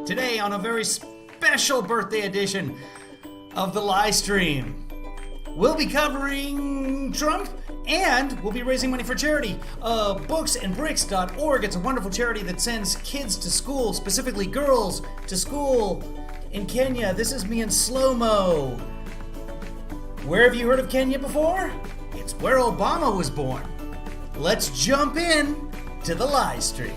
Today on a very special birthday edition of the live stream, we'll be covering Trump and we'll be raising money for charity. Booksandbricks.org. It's a wonderful charity that sends kids to school, specifically girls to school in Kenya. This is me in slow-mo. Where have you heard of Kenya before? It's where Obama was born. Let's jump in to the live stream.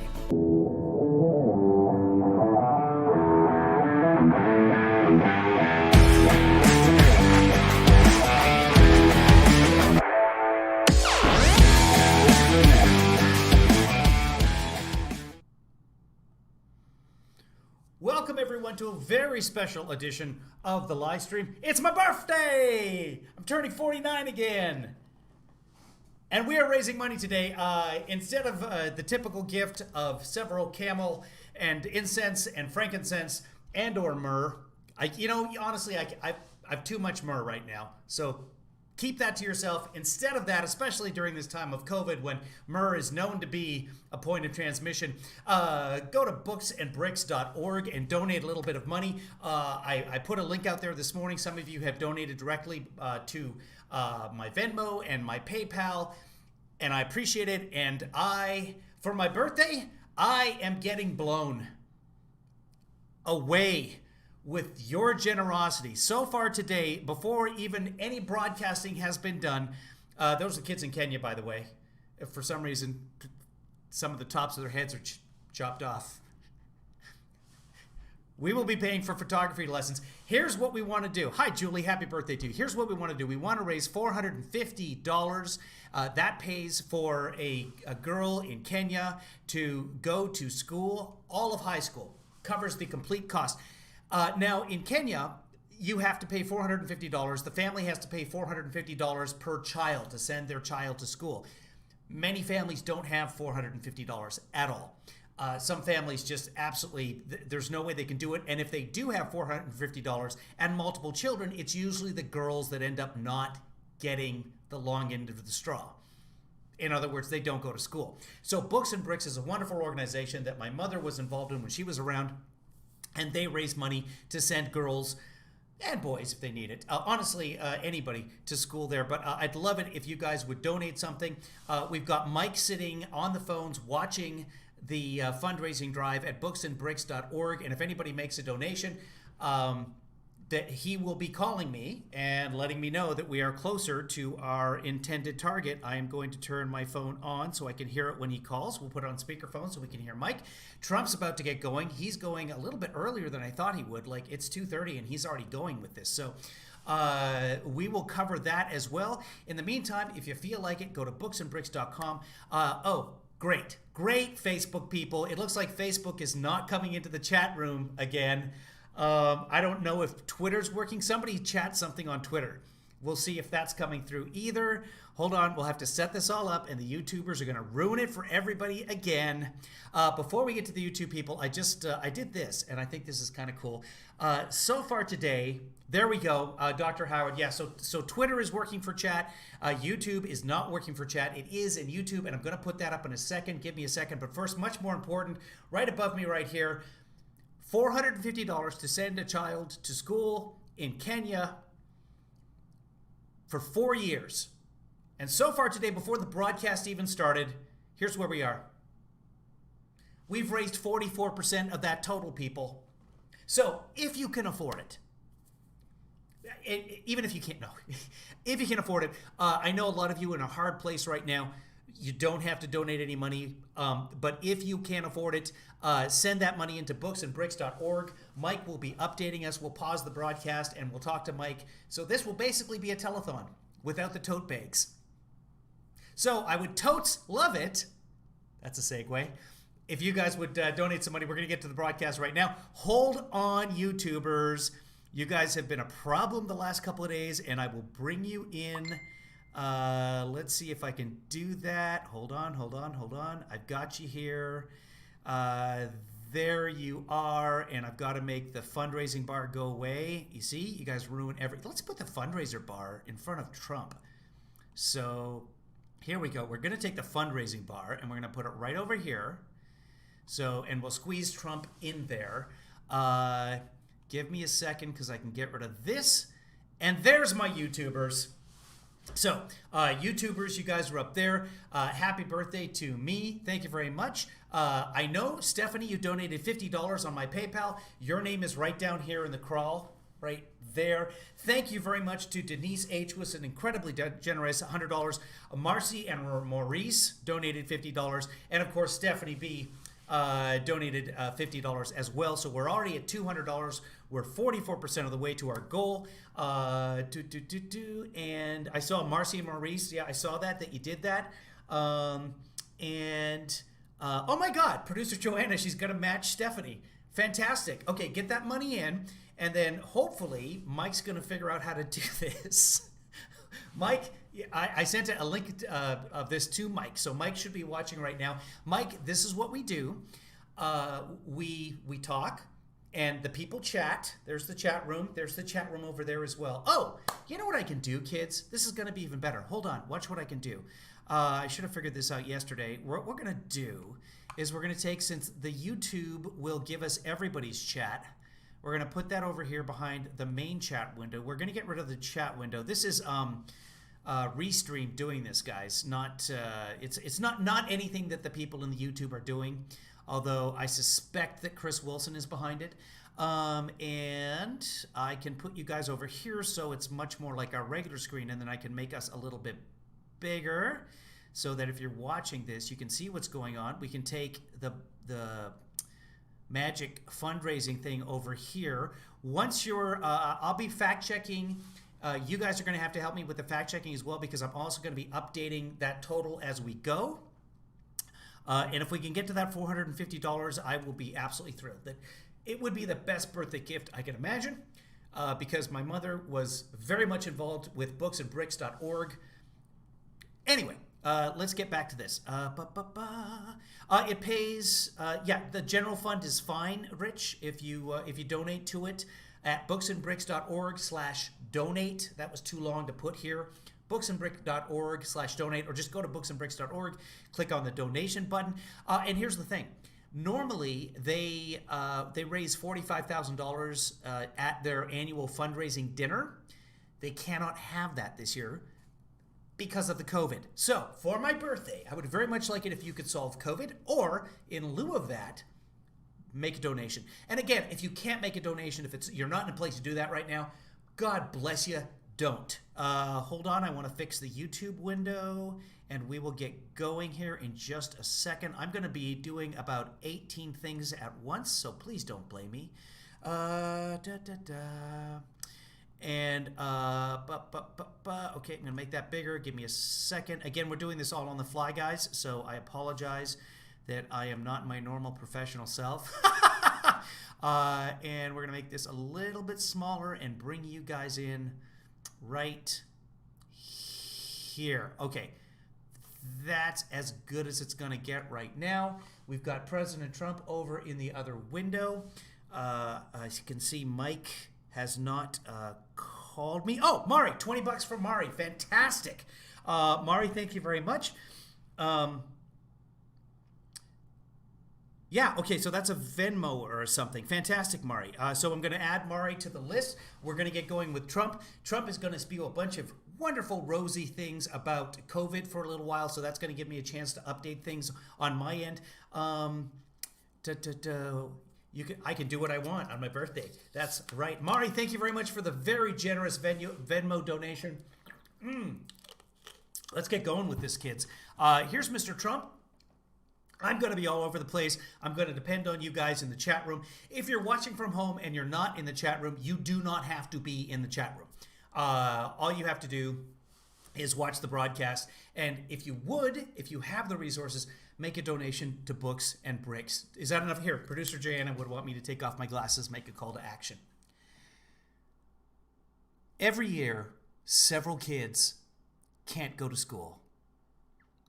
Welcome everyone to a very special edition of the live stream. It's my birthday! I'm turning 49 again. And we are raising money today. Instead of the typical gift of several camel and incense and frankincense and or myrrh, honestly, I have too much myrrh right now. So keep that to yourself. Instead of that, especially during this time of COVID when myrrh is known to be a point of transmission, go to booksandbricks.org and donate a little bit of money. I put a link out there this morning. Some of you have donated directly to my Venmo and my PayPal, and I appreciate it. And for my birthday, I am getting blown away with your generosity. So far today, before even any broadcasting has been done, those are the kids in Kenya, by the way. If for some reason, some of the tops of their heads are chopped off. We will be paying for photography lessons. Here's what we want to do. Hi, Julie. Happy birthday to you. Here's what we want to do. We want to raise $450. That pays for a girl in Kenya to go to school, all of high school. Covers the complete cost. Now, in Kenya, you have to pay $450. The family has to pay $450 per child to send their child to school. Many families don't have $450 at all. Some families just absolutely, there's no way they can do it. And if they do have $450 and multiple children, it's usually the girls that end up not getting the long end of the straw. In other words, they don't go to school. So Books and Bricks is a wonderful organization that my mother was involved in when she was around. And they raise money to send girls and boys, if they need it, honestly, anybody to school there. But I'd love it if you guys would donate something. We've got Mike sitting on the phones watching the fundraising drive at booksandbricks.org. And if anybody makes a donation, that he will be calling me and letting me know that we are closer to our intended target. I am going to turn my phone on so I can hear it when he calls. We'll put it on speakerphone so we can hear Mike. Trump's about to get going. He's going a little bit earlier than I thought he would. Like, it's 2:30 and he's already going with this. So we will cover that as well. In the meantime, if you feel like it, go to booksandbricks.com. Great Facebook people. It looks like Facebook is not coming into the chat room again. I don't know if Twitter's working. Somebody chat something on Twitter. We'll see if that's coming through either. Hold on, we'll have to set this all up, and the YouTubers are going to ruin it for everybody again. Before we get to the YouTube people, I did this, and I think this is kind of cool. So far today, there we go, Dr. Howard. Yeah, so Twitter is working for chat. YouTube is not working for chat. It is in YouTube, and I'm going to put that up in a second. Give me a second. But first, much more important, right above me right here, $450 to send a child to school in Kenya for 4 years. And so far today, before the broadcast even started, here's where we are. We've raised 44% of that total, people. So if you can afford it, even if you can't, no, if you can afford it, I know a lot of you are in a hard place right now. You don't have to donate any money, but if you can afford it, send that money into booksandbricks.org. Mike will be updating us. We'll pause the broadcast and we'll talk to Mike. So this will basically be a telethon without the tote bags. So I would totes love it. That's a segue. If you guys would donate some money, we're going to get to the broadcast right now. Hold on, YouTubers. You guys have been a problem the last couple of days, and I will bring you in. Let's see if I can do that. Hold on. I've got you here. There you are. And I've got to make the fundraising bar go away. You see, you guys ruin everything. Let's put the fundraiser bar in front of Trump. So here we go. We're going to take the fundraising bar and we're going to put it right over here. So, and we'll squeeze Trump in there. Give me a second because I can get rid of this. And there's my YouTubers. So, YouTubers, you guys are up there. Happy birthday to me. Thank you very much. I know, Stephanie, you donated $50 on my PayPal. Your name is right down here in the crawl, right there. Thank you very much to Denise H. was an incredibly generous $100. Marcy and Maurice donated $50. And, of course, Stephanie B. Donated $50 as well. So we're already at $200. We're 44% of the way to our goal. And I saw Marcy and Maurice. Yeah, I saw that you did that. Oh my God, producer Joanna, she's going to match Stephanie. Fantastic. Okay, get that money in. And then hopefully Mike's going to figure out how to do this. Mike, I sent a link of this to Mike, so Mike should be watching right now. Mike, this is what we do. We talk, and the people chat. There's the chat room. There's the chat room over there as well. Oh, you know what I can do, kids? This is going to be even better. Hold on. Watch what I can do. I should have figured this out yesterday. What we're going to do is we're going to take, since the YouTube will give us everybody's chat, we're going to put that over here behind the main chat window. We're going to get rid of the chat window. This is Restream doing this, guys. It's not anything that the people in the YouTube are doing, although I suspect that Chris Wilson is behind it. And I can put you guys over here so it's much more like our regular screen, and then I can make us a little bit bigger so that if you're watching this, you can see what's going on. We can take the magic fundraising thing over here. Once you're, I'll be fact checking. You guys are going to have to help me with the fact checking as well, because I'm also going to be updating that total as we go. And if we can get to that $450, I will be absolutely thrilled. That it would be the best birthday gift I can imagine, because my mother was very much involved with booksandbricks.org. Anyway, let's get back to this. It pays. Yeah, the general fund is fine, Rich. If you donate to it at booksandbricks.org/donate. That was too long to put here. booksandbricks.org/donate, or just go to booksandbricks.org, click on the donation button. And here's the thing. Normally, they raise $45,000 at their annual fundraising dinner. They cannot have that this year because of the COVID. So, for my birthday, I would very much like it if you could solve COVID, or in lieu of that, make a donation. And again, if you can't make a donation, if you're not in a place to do that right now, God bless you, don't. Hold on, I want to fix the YouTube window, and we will get going here in just a second. I'm going to be doing about 18 things at once, so please don't blame me. And okay, I'm gonna make that bigger. Give me a second. Again, we're doing this all on the fly, guys, so I apologize that I am not my normal professional self. And we're gonna make this a little bit smaller and bring you guys in right here. Okay, that's as good as it's gonna get right now. We've got President Trump over in the other window. As you can see, Mike has not called me. Oh, Mari, $20 for Mari. Fantastic. Mari, thank you very much. Yeah, okay, so that's a Venmo or something. Fantastic, Mari. So I'm going to add Mari to the list. We're going to get going with Trump. Trump is going to spew a bunch of wonderful, rosy things about COVID for a little while, so that's going to give me a chance to update things on my end. I can do what I want on my birthday. That's right. Mari, thank you very much for the very generous Venmo donation. Let's get going with this, kids. Here's Mr. Trump. I'm going to be all over the place. I'm going to depend on you guys in the chat room. If you're watching from home and you're not in the chat room, you do not have to be in the chat room. All you have to do is watch the broadcast. And if you have the resources, make a donation to Books and Bricks. Is that enough? Here, producer Joanna would want me to take off my glasses, make a call to action. Every year, several kids can't go to school.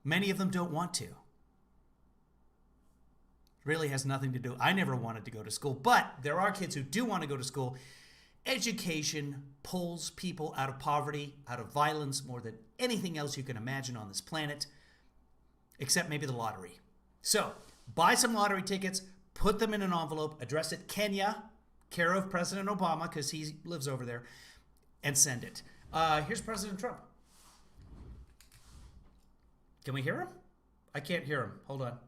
Many of them don't want to. Really has nothing to do. I never wanted to go to school, but there are kids who do want to go to school. Education pulls people out of poverty, out of violence, more than anything else you can imagine on this planet, except maybe the lottery. So buy some lottery tickets, put them in an envelope, address it Kenya, care of President Obama, because he lives over there, and send it. Here's President Trump. Can we hear him? I can't hear him. Hold on.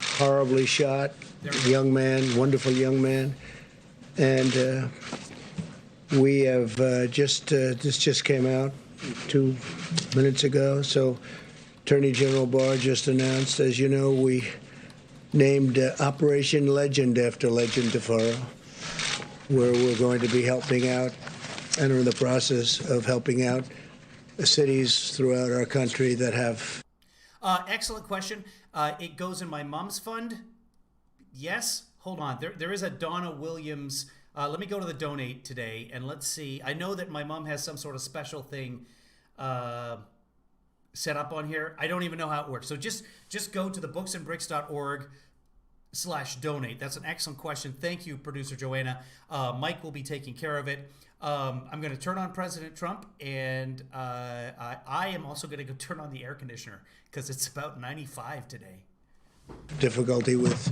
Horribly shot, young man, wonderful young man. And we have this just came out 2 minutes ago. So Attorney General Barr just announced, as you know, we named Operation Legend after Legend DeFaro, where we're going to be helping out and are in the process of helping out cities throughout our country that have. Excellent question. It goes in my mom's fund. Yes. Hold on. There is a Donna Williams. Let me go to the donate today and let's see. I know that my mom has some sort of special thing set up on here. I don't even know how it works. So just go to thebooksandbricks.org/donate. That's an excellent question. Thank you, producer Joanna. Mike will be taking care of it. I'm going to turn on President Trump, and I am also going to go turn on the air conditioner because it's about 95 today. Difficulty with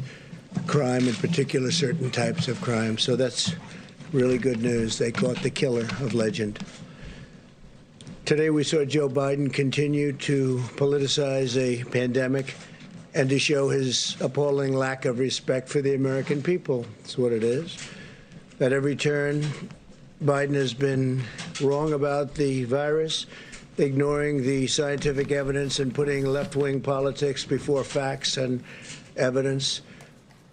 crime, in particular certain types of crime. So that's really good news. They caught the killer of Legend. Today we saw Joe Biden continue to politicize a pandemic and to show his appalling lack of respect for the American people. That's what it is. At every turn, Biden has been wrong about the virus, ignoring the scientific evidence and putting left-wing politics before facts and evidence.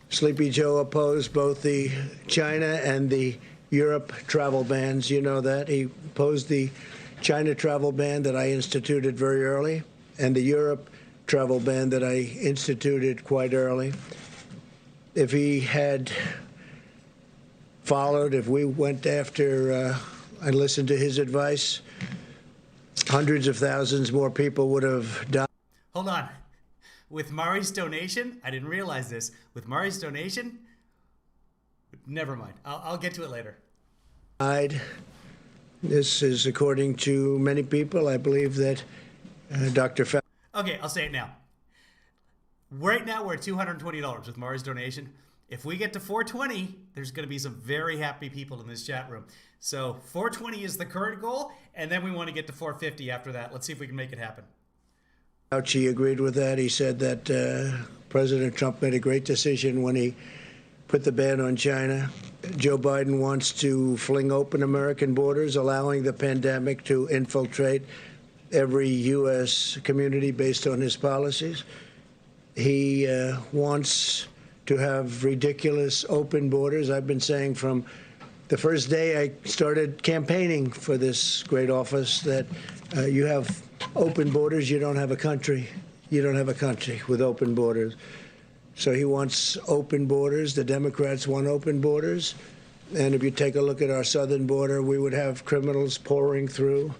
Sleepy Joe opposed both the China and the Europe travel bans. You know that. He opposed the China travel ban that I instituted very early and the Europe travel ban that I instituted quite early. If he had followed, if we went after and listened to his advice, hundreds of thousands more people would have died. Hold on. With Mari's donation, I didn't realize this. With Mari's donation, never mind. I'll get to it later. This is according to many people. I believe that Dr. Okay, I'll say it now. Right now, we're at $220 with Mari's donation. If we get to 420, there's going to be some very happy people in this chat room. So 420 is the current goal, and then we want to get to 450 after that. Let's see if we can make it happen. Fauci agreed with that. He said that President Trump made a great decision when he put the ban on China. Joe Biden wants to fling open American borders, allowing the pandemic to infiltrate every U.S. community based on his policies. He wants to have ridiculous open borders. I've been saying from the first day I started campaigning for this great office that you have open borders, you don't have a country. You don't have a country with open borders. So he wants open borders. The Democrats want open borders. And if you take a look at our southern border, we would have criminals pouring through.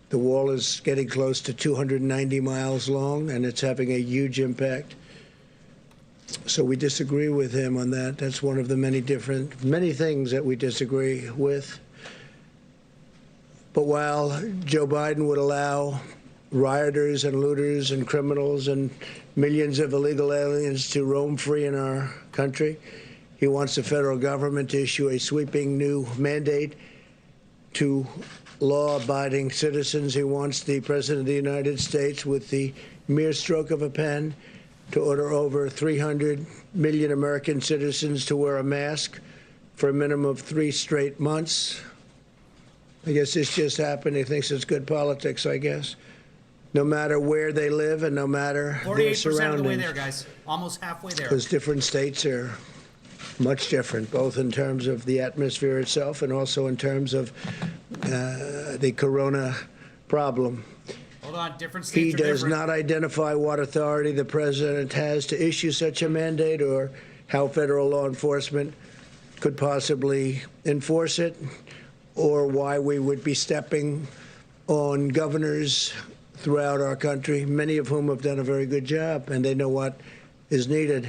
The wall is getting close to 290 miles long, and it's having a huge impact. So we disagree with him on that. That's one of the many things that we disagree with. But while Joe Biden would allow rioters and looters and criminals and millions of illegal aliens to roam free in our country, he wants the federal government to issue a sweeping new mandate to law-abiding citizens. He wants the President of the United States, with the mere stroke of a pen, to order over 300 million American citizens to wear a mask for a minimum of 3 straight months. I guess this just happened. He thinks it's good politics, I guess. No matter where they live and no matter their surroundings. 48% of the way there, guys. Almost halfway there. Because different states are much different, both in terms of the atmosphere itself and also in terms of the corona problem. Hold on, different states He does not identify what authority the president has to issue such a mandate or how federal law enforcement could possibly enforce it, or why we would be stepping on governors throughout our country, many of whom have done a very good job, and they know what is needed.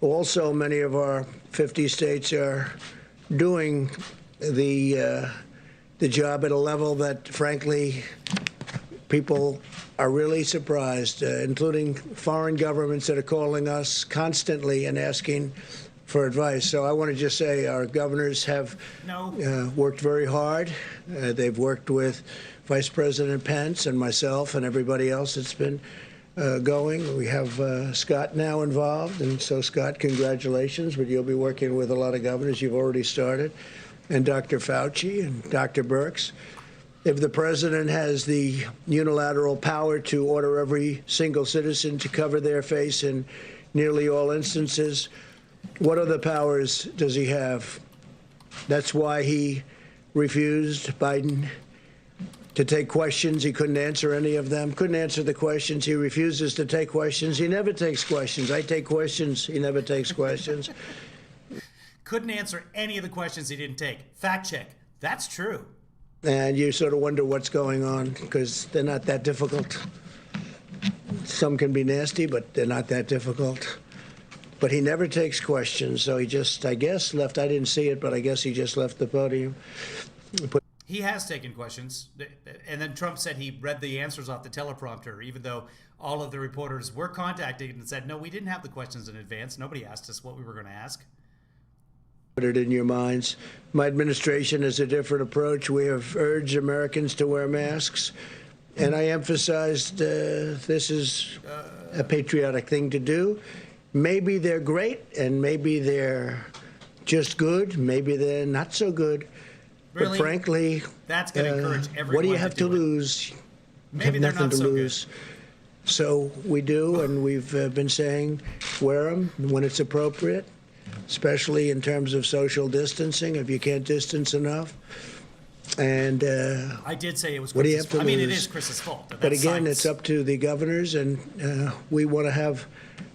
Also, many of our 50 states are doing the job at a level that, frankly, people are really surprised, including foreign governments that are calling us constantly and asking for advice. So I want to just say our governors have worked very hard. They've worked with Vice President Pence and myself and everybody else that's been going. We have Scott now involved, and so Scott, congratulations, but you'll be working with a lot of governors. You've already started, and Dr. Fauci and Dr. Birx. If the president has the unilateral power to order every single citizen to cover their face in nearly all instances, what other powers does he have? That's why he refused Biden to take questions. He couldn't answer any of them, couldn't answer the questions. He refuses to take questions. He never takes questions. I take questions. He never takes questions. Couldn't answer any of the questions he didn't take. Fact check. That's true. And you sort of wonder what's going on because they're not that difficult. Some can be nasty, but they're not that difficult. But he never takes questions, so he just, I guess, left. I didn't see it, but I guess he just left the podium. He has taken questions, and then Trump said he read the answers off the teleprompter, even though all of the reporters were contacted and said, no, we didn't have the questions in advance. Nobody asked us what we were going to ask. Put it in your minds. My administration has a different approach. We have urged Americans to wear masks, and I emphasized this is a patriotic thing to do. Maybe they're great, and maybe they're just good. Maybe they're not so good. Really? But frankly, that's going to encourage everyone. What do you have to lose? Maybe they're not so good. So we do, and we've been saying wear them when it's appropriate, especially in terms of social distancing, if you can't distance enough. And I did say it was what do you Chris's have to fault. I mean, it lose? is Chris's fault. But again, science. it's up to the governors, and we want to have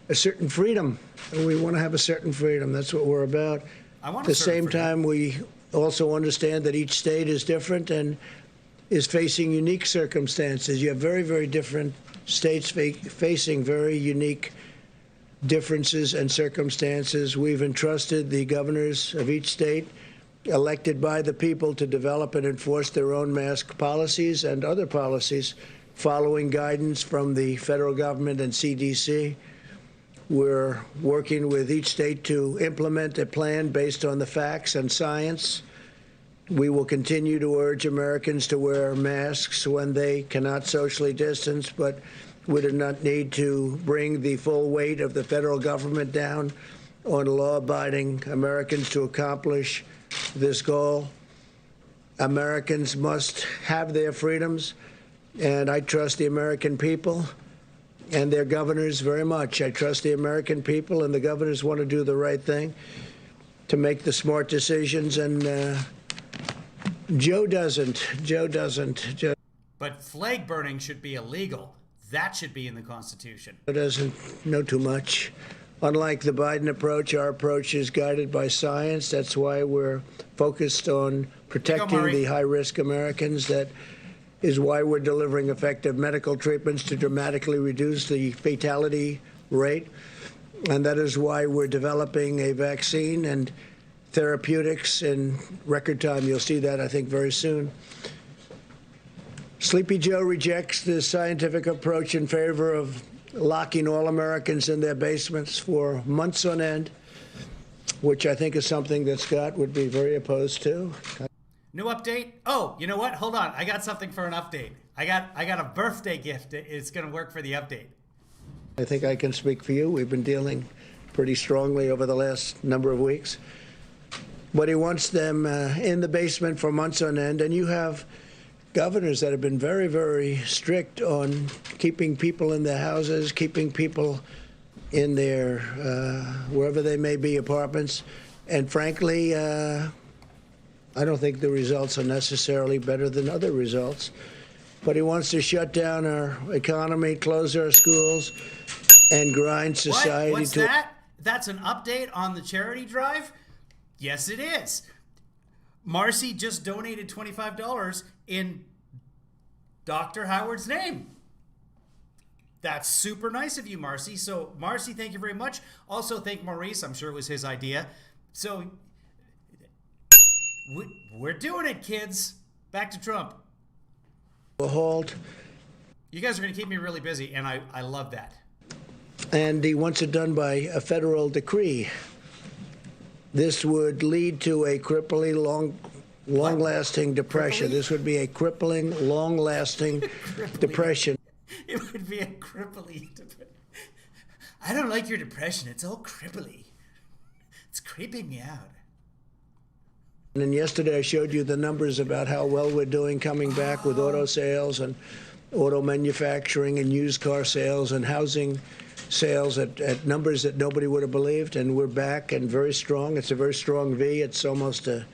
a certain freedom. We want to have a certain freedom. That's what we're about. At the same time, we also understand that each state is different and is facing unique circumstances. You have very, very different states facing very unique differences and circumstances. We've entrusted the governors of each state elected by the people to develop and enforce their own mask policies and other policies following guidance from the federal government and CDC. We're working with each state to implement a plan based on the facts and science. We will continue to urge Americans to wear masks when they cannot socially distance, but we do not need to bring the full weight of the federal government down on law-abiding Americans to accomplish this goal. Americans must have their freedoms, and I trust the American people and their governors very much. I trust the American people, and the governors want to do the right thing to make the smart decisions, and Joe doesn't. But flag burning should be illegal. That should be in the Constitution. Joe doesn't know too much. Unlike the Biden approach, our approach is guided by science. That's why we're focused on protecting the high-risk Americans. That is why we're delivering effective medical treatments to dramatically reduce the fatality rate. And that is why we're developing a vaccine and therapeutics in record time. You'll see that, I think, very soon. Sleepy Joe rejects the scientific approach in favor of locking all Americans in their basements for months on end, which I think is something that Scott would be very opposed to. New update? Oh, you know what? Hold on. I got something for an update. I got a birthday gift. It's going to work for the update. I think I can speak for you. We've been dealing pretty strongly over the last number of weeks. But he wants them in the basement for months on end, and you have governors that have been very, very strict on keeping people in their houses, keeping people in their, wherever they may be, apartments. And frankly, I don't think the results are necessarily better than other results. But he wants to shut down our economy, close our schools, and grind society What's that? That's an update on the charity drive? Yes, it is. Marcy just donated $25 in Dr. Howard's name. That's super nice of you, Marcy. So, Marcy, thank you very much. Also, thank Maurice. I'm sure it was his idea. So, we're doing it, kids. Back to Trump. A halt. You guys are going to keep me really busy, and I love that. And he wants it done by a federal decree. this would lead to a crippling, long-lasting depression. Crippling? This would be a crippling, long-lasting depression. It would be a cripply depression. I don't like your depression. It's all cripply. It's creeping me out. And yesterday I showed you the numbers about how well we're doing coming back with auto sales and auto manufacturing and used car sales and housing sales at numbers that nobody would have believed. And we're back and very strong. It's a very strong V. It's almost a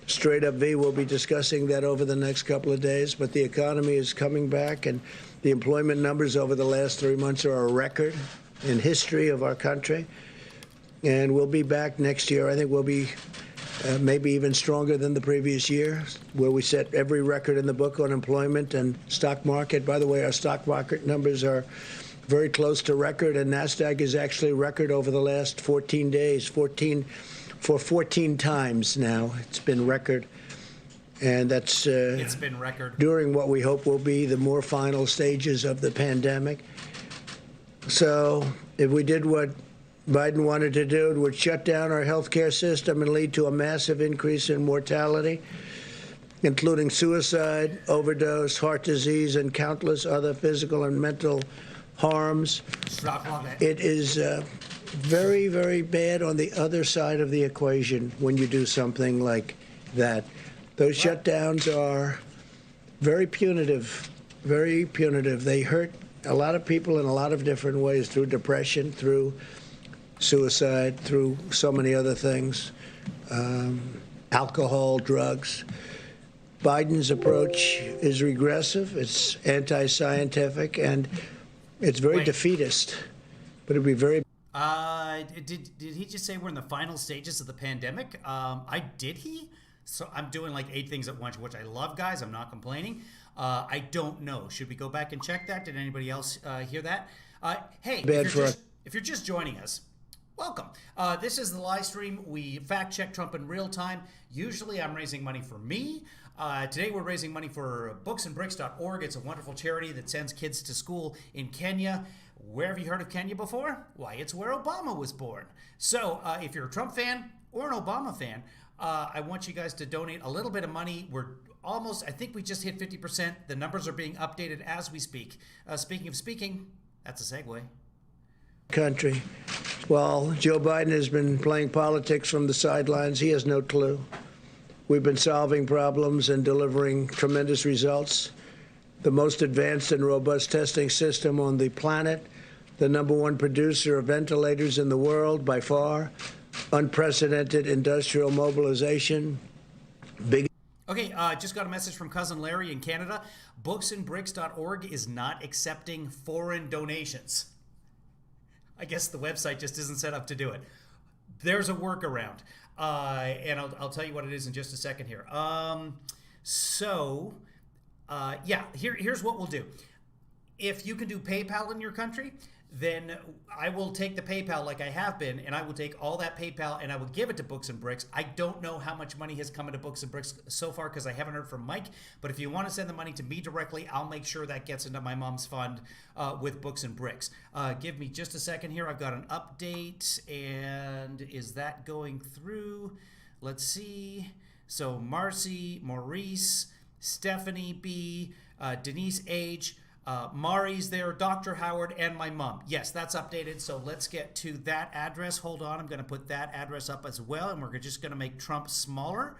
straight up V. We'll be discussing that over the next couple of days. But the economy is coming back, and the employment numbers over the last 3 months are a record in history of our country. And we'll be back next year. I think we'll be maybe even stronger than the previous year, where we set every record in the book on employment and stock market. By the way, our stock market numbers are very close to record, and NASDAQ is actually record over the last 14 days, 14 times now. It's been record. And that's it's been record during what we hope will be the more final stages of the pandemic. So if we did what Biden wanted to do, it would shut down our healthcare system and lead to a massive increase in mortality, including suicide, overdose, heart disease, and countless other physical and mental harms. It is very, very bad on the other side of the equation when you do something like that. Those shutdowns are very punitive, very punitive. They hurt a lot of people in a lot of different ways, through depression, through suicide, through so many other things, alcohol, drugs. Biden's approach is regressive, it's anti-scientific, and it's very defeatist. But it'd be very... Did he just say we're in the final stages of the pandemic? Did he? So I'm doing like 8 things at once, which I love, guys. I'm not complaining. I don't know. Should we go back and check that? Did anybody else hear that? Hey, if you're just joining us, welcome. This is the live stream. We fact check Trump in real time. Usually I'm raising money for me. Today we're raising money for booksandbricks.org. It's a wonderful charity that sends kids to school in Kenya. Where have you heard of Kenya before? Why, it's where Obama was born. So if you're a Trump fan or an Obama fan, I want you guys to donate a little bit of money. We're almost, I think we just hit 50%. The numbers are being updated as we speak. Speaking of speaking, that's a segue. Country. Well, Joe Biden has been playing politics from the sidelines. He has no clue. We've been solving problems and delivering tremendous results. The most advanced and robust testing system on the planet, the #1 producer of ventilators in the world by far, unprecedented industrial mobilization. Okay, just got a message from Cousin Larry in Canada. Booksandbricks.org is not accepting foreign donations. I guess the website just isn't set up to do it. There's a workaround, and I'll tell you what it is in just a second here. Here's what we'll do. If you can do PayPal in your country, then I will take the PayPal like I have been, and I will take all that PayPal and I will give it to Books and Bricks. I don't know how much money has come into Books and Bricks so far because I haven't heard from Mike, but if you want to send the money to me directly, I'll make sure that gets into my mom's fund with Books and Bricks. Give me just a second here. I've got an update, and is that going through? Let's see. So Marcy, Maurice, Stephanie B, Denise H, Mari's there, Dr. Howard, and my mom. Yes, that's updated. So let's get to that address. Hold on. I'm going to put that address up as well, and we're just going to make Trump smaller.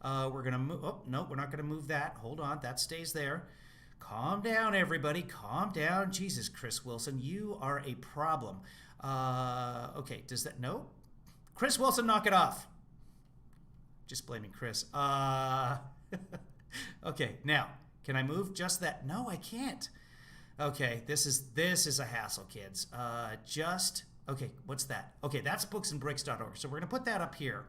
We're going to move. Oh, no, we're not going to move that. Hold on. That stays there. Calm down, everybody. Calm down. Jesus, Chris Wilson, you are a problem. Okay, does that... No? Chris Wilson, knock it off. Just blaming Chris. Okay, now, can I move just that? No, I can't. Okay, this is a hassle, kids. Okay, what's that? Okay, that's booksandbricks.org. So we're gonna put that up here.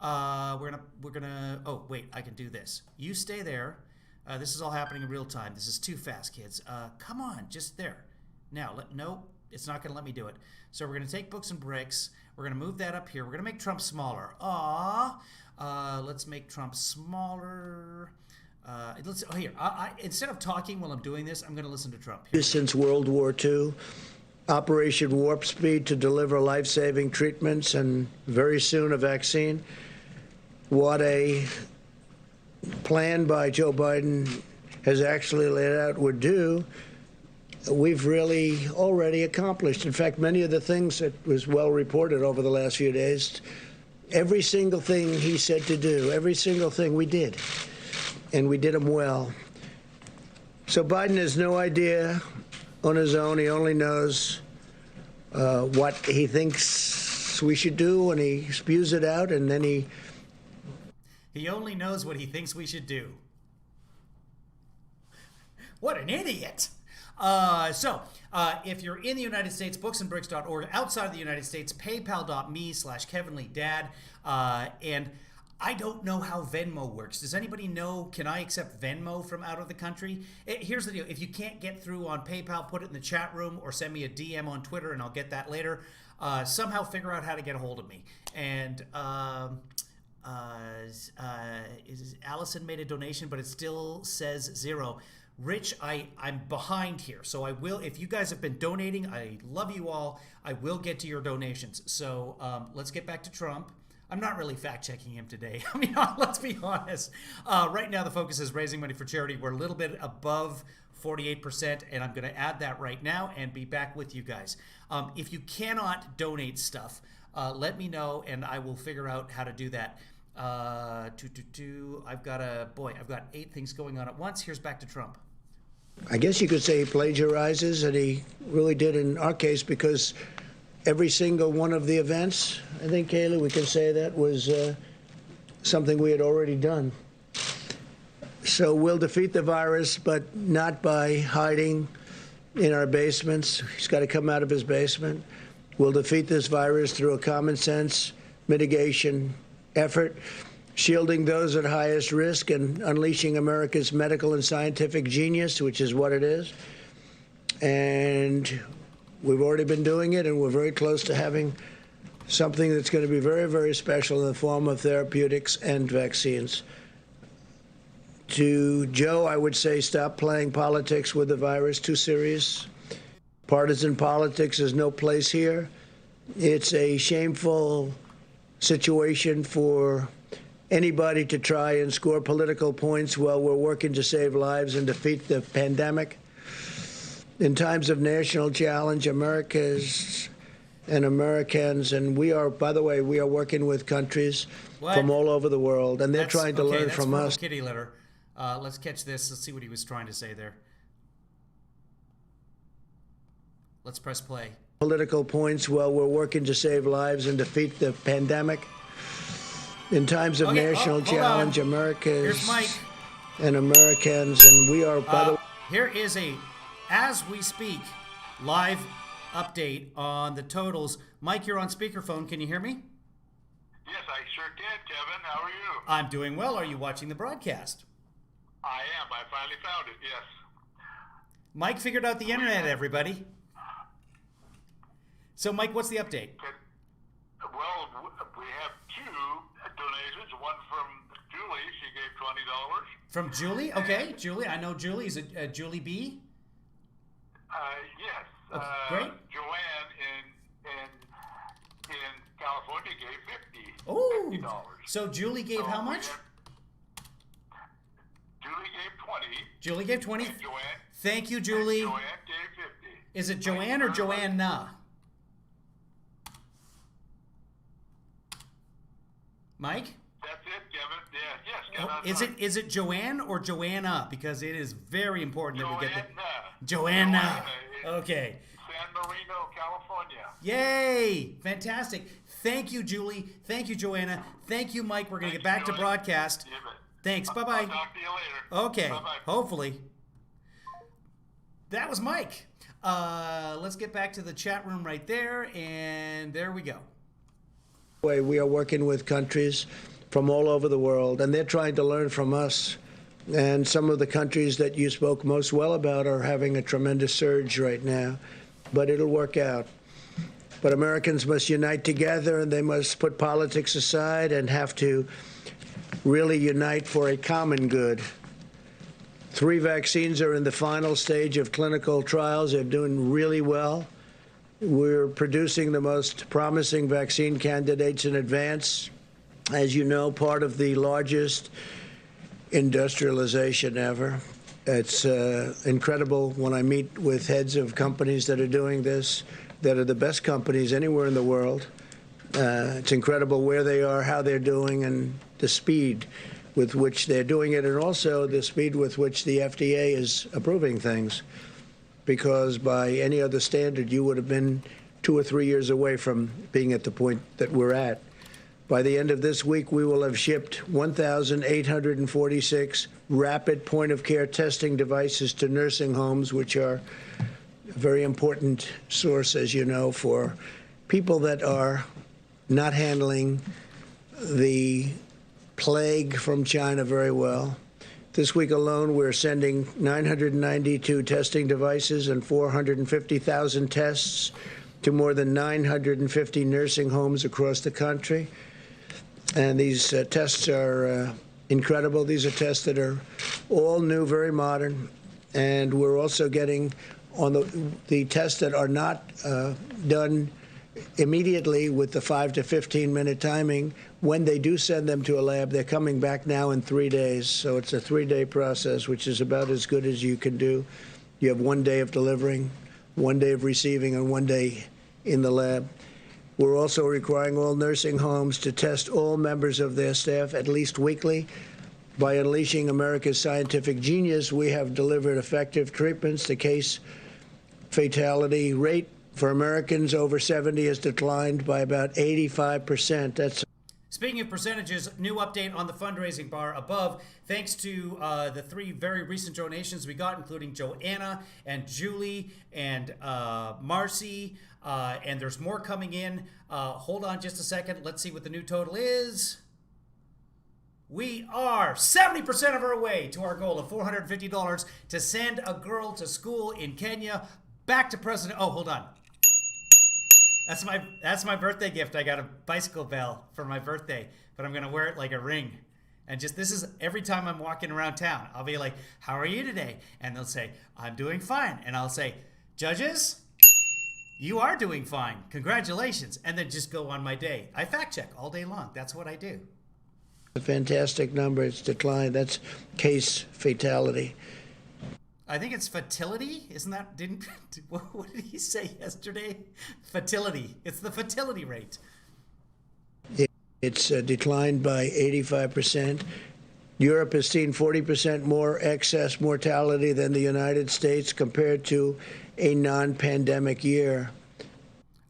We're gonna. Oh wait, I can do this. You stay there. This is all happening in real time. This is too fast, kids. Come on, just there. Now, no, it's not gonna let me do it. So we're gonna take Books and Bricks. We're gonna move that up here. We're gonna make Trump smaller. Let's make Trump smaller. Instead of talking while I'm doing this, I'm going to listen to Trump. Here. Since World War II, Operation Warp Speed to deliver life-saving treatments and very soon a vaccine. What a plan by Joe Biden has actually laid out would do, we've really already accomplished. In fact, many of the things that was well reported over the last few days, every single thing he said to do, every single thing we did, and we did them well. So Biden has no idea on his own. He only knows what he thinks we should do, and he spews it out, and then he only knows what he thinks we should do. What an idiot. If you're in the United States, booksandbricks.org. Outside of the United States, paypal.me/KevinLeeDad. And I don't know how Venmo works. Does anybody know? Can I accept Venmo from out of the country? Here's the deal. If you can't get through on PayPal, put it in the chat room or send me a DM on Twitter and I'll get that later. Somehow figure out how to get a hold of me. And Allison made a donation, but it still says 0. Rich, I'm behind here, so I will. If you guys have been donating, I love you all. I will get to your donations. So let's get back to Trump. I'm not really fact-checking him today. I mean, let's be honest. Right now, the focus is raising money for charity. We're a little bit above 48%, and I'm going to add that right now and be back with you guys. If you cannot donate stuff, let me know, and I will figure out how to do that. I've got 8 things going on at once. Here's back to Trump. I guess you could say he plagiarizes, and he really did in our case, because every single one of the events, I think, Kaylee, we can say that was something we had already done. So we'll defeat the virus, but not by hiding in our basements. He's got to come out of his basement. We'll defeat this virus through a common sense mitigation effort, shielding those at highest risk and unleashing America's medical and scientific genius, which is what it is. And we've already been doing it, and we're very close to having something that's going to be very, very special in the form of therapeutics and vaccines. To Joe, I would say stop playing politics with the virus. Too serious. Partisan politics has no place here. It's a shameful situation for anybody to try and score political points while we're working to save lives and defeat the pandemic. In times of national challenge, Americans, and we are, by the way, we are working with countries from all over the world, and they're trying to learn from us. Kitty litter. Let's catch this. Let's see what he was trying to say there. Let's press play. Political points while we're working to save lives and defeat the pandemic. In times of national challenge, Americans and Americans, and we are, by the way. Here is as we speak, live update on the totals. Mike, you're on speakerphone. Can you hear me? Yes, I sure can, Kevin. How are you? I'm doing well. Are you watching the broadcast? I am. I finally found it, yes. Mike figured out the internet, everybody. So, Mike, what's the update? Well, we have 2 donations. One from Julie. She gave $20. From Julie? Okay, Julie. I know Julie. Is it Julie B? Yes. Okay, great. Joanne in California gave $50. So Julie gave how much? Julie gave 20. Julie gave 20. And Joanne. Thank you, Julie. Joanne gave 50. Is it Joanne or Joanna? Mike? That's it, Kevin. Yes, Kevin. Is it Joanne or Joanna? Because it is very important that we get the Joanna. Okay. San Marino, California. Yay! Fantastic. Thank you, Julie. Thank you, Joanna. Thank you, Mike. We're going to get back to broadcast. Thanks. Bye-bye. I'll talk to you later. Okay. Bye-bye. Hopefully. That was Mike. Let's get back to the chat room right there, and there we go. We are working with countries from all over the world, and they're trying to learn from us. And some of the countries that you spoke most well about are having a tremendous surge right now, but it'll work out. But Americans must unite together, and they must put politics aside and have to really unite for a common good. 3 vaccines are in the final stage of clinical trials. They're doing really well. We're producing the most promising vaccine candidates in advance. As you know, part of the largest industrialization ever. It's incredible when I meet with heads of companies that are doing this, that are the best companies anywhere in the world. It's incredible where they are, how they're doing, and the speed with which they're doing it, and also the speed with which the FDA is approving things. Because by any other standard, you would have been 2 or 3 years away from being at the point that we're at. By the end of this week, we will have shipped 1,846 rapid point-of-care testing devices to nursing homes, which are a very important source, as you know, for people that are not handling the plague from China very well. This week alone, we're sending 992 testing devices and 450,000 tests to more than 950 nursing homes across the country. And these tests are incredible. These are tests that are all new, very modern. And we're also getting on the tests that are not done immediately with the 5 to 15-minute timing. When they do send them to a lab, they're coming back now in 3 days. So it's a 3-day process, which is about as good as you can do. You have 1 day of delivering, 1 day of receiving, and 1 day in the lab. We're also requiring all nursing homes to test all members of their staff at least weekly. By unleashing America's scientific genius, we have delivered effective treatments. The case fatality rate for Americans over 70 has declined by about 85%. That's Speaking of percentages, new update on the fundraising bar above. Thanks to the 3 very recent donations we got, including Joanna and Julie and Marcy, and there's more coming in. Hold on just a second. Let's see what the new total is. We are 70% of our way to our goal of $450 to send a girl to school in Kenya. Back to President. Oh, hold on. That's my birthday gift. I got a bicycle bell for my birthday, but I'm gonna wear it like a ring. And just this is every time I'm walking around town, I'll be like, "How are you today?" And they'll say, "I'm doing fine." And I'll say, "Judges, you are doing fine. Congratulations." And then just go on my day. I fact check all day long. That's what I do. a fantastic number. It's declined. That's case fatality. I think it's fertility. Isn't that, what did he say yesterday? Fertility. It's the fertility rate. It's declined by 85%. Europe has seen 40% more excess mortality than the United States compared to a non-pandemic year.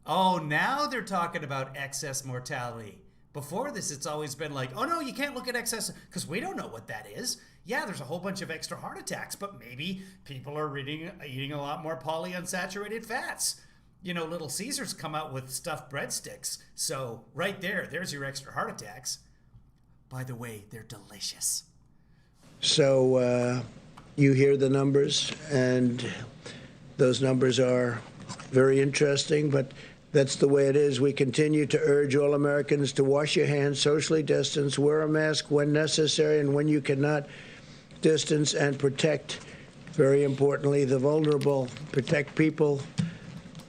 Oh, now they're talking about excess mortality. Before this, it's always been like, oh no, you can't look at excess, because we don't know what that is. Yeah, there's a whole bunch of extra heart attacks, but maybe people are eating a lot more polyunsaturated fats. You know, Little Caesars come out with stuffed breadsticks. So right there's your extra heart attacks. By the way, they're delicious. So you hear the numbers, and those numbers are very interesting, but that's the way it is. We continue to urge all Americans to wash your hands, socially distance, wear a mask when necessary, and when you cannot, distance and protect, very importantly, the vulnerable. Protect people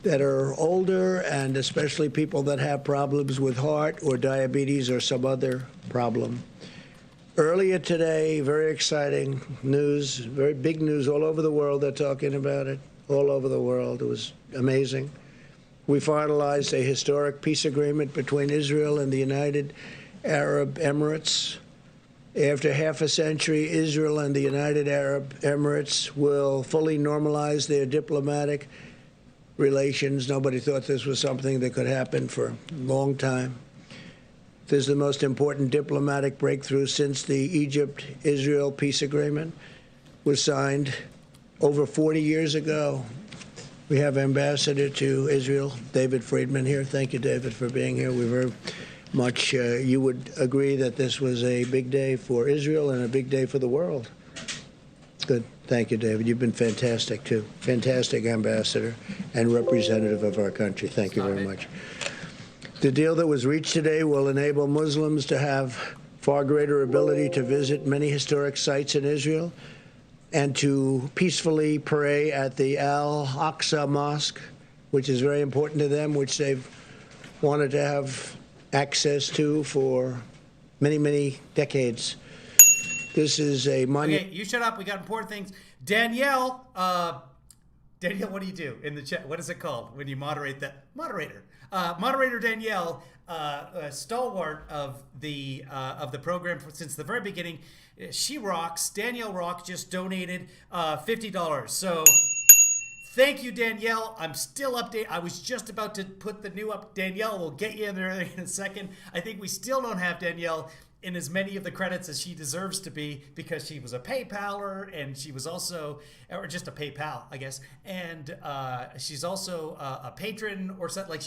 that are older, and especially people that have problems with heart or diabetes or some other problem. Earlier today, very exciting news, very big news all over the world. They're talking about it all over the world. It was amazing. We finalized a historic peace agreement between Israel and the United Arab Emirates. After half a century, Israel and the United Arab Emirates will fully normalize their diplomatic relations. Nobody thought this was something that could happen for a long time. This is the most important diplomatic breakthrough since the Egypt-Israel peace agreement was signed over 40 years ago. We have Ambassador to Israel, David Friedman, here. Thank you, David, for being here. We very much, you would agree that this was a big day for Israel and a big day for the world. Good. Thank you, David. You've been fantastic, too. Fantastic ambassador and representative of our country. Thank you very much. The deal that was reached today will enable Muslims to have far greater ability to visit many historic sites in Israel and to peacefully pray at the Al-Aqsa Mosque which is very important to them, which they've wanted to have access to for many, many decades. This is a Okay, you shut up. We got important things. Danielle, Danielle, what do you do in the chat? What is it called when you moderate the moderator? Moderator Danielle, a stalwart of the program since the very beginning. She rocks. Danielle Rock just donated $50. So thank you, Danielle. I'm still updating. I was just about to put the new up. Danielle, we'll get you in there in a second. I think we still don't have Danielle in as many of the credits as she deserves to be, because she was a PayPaler, and she was also, or just a PayPal, I guess, and she's also a patron or something. Like,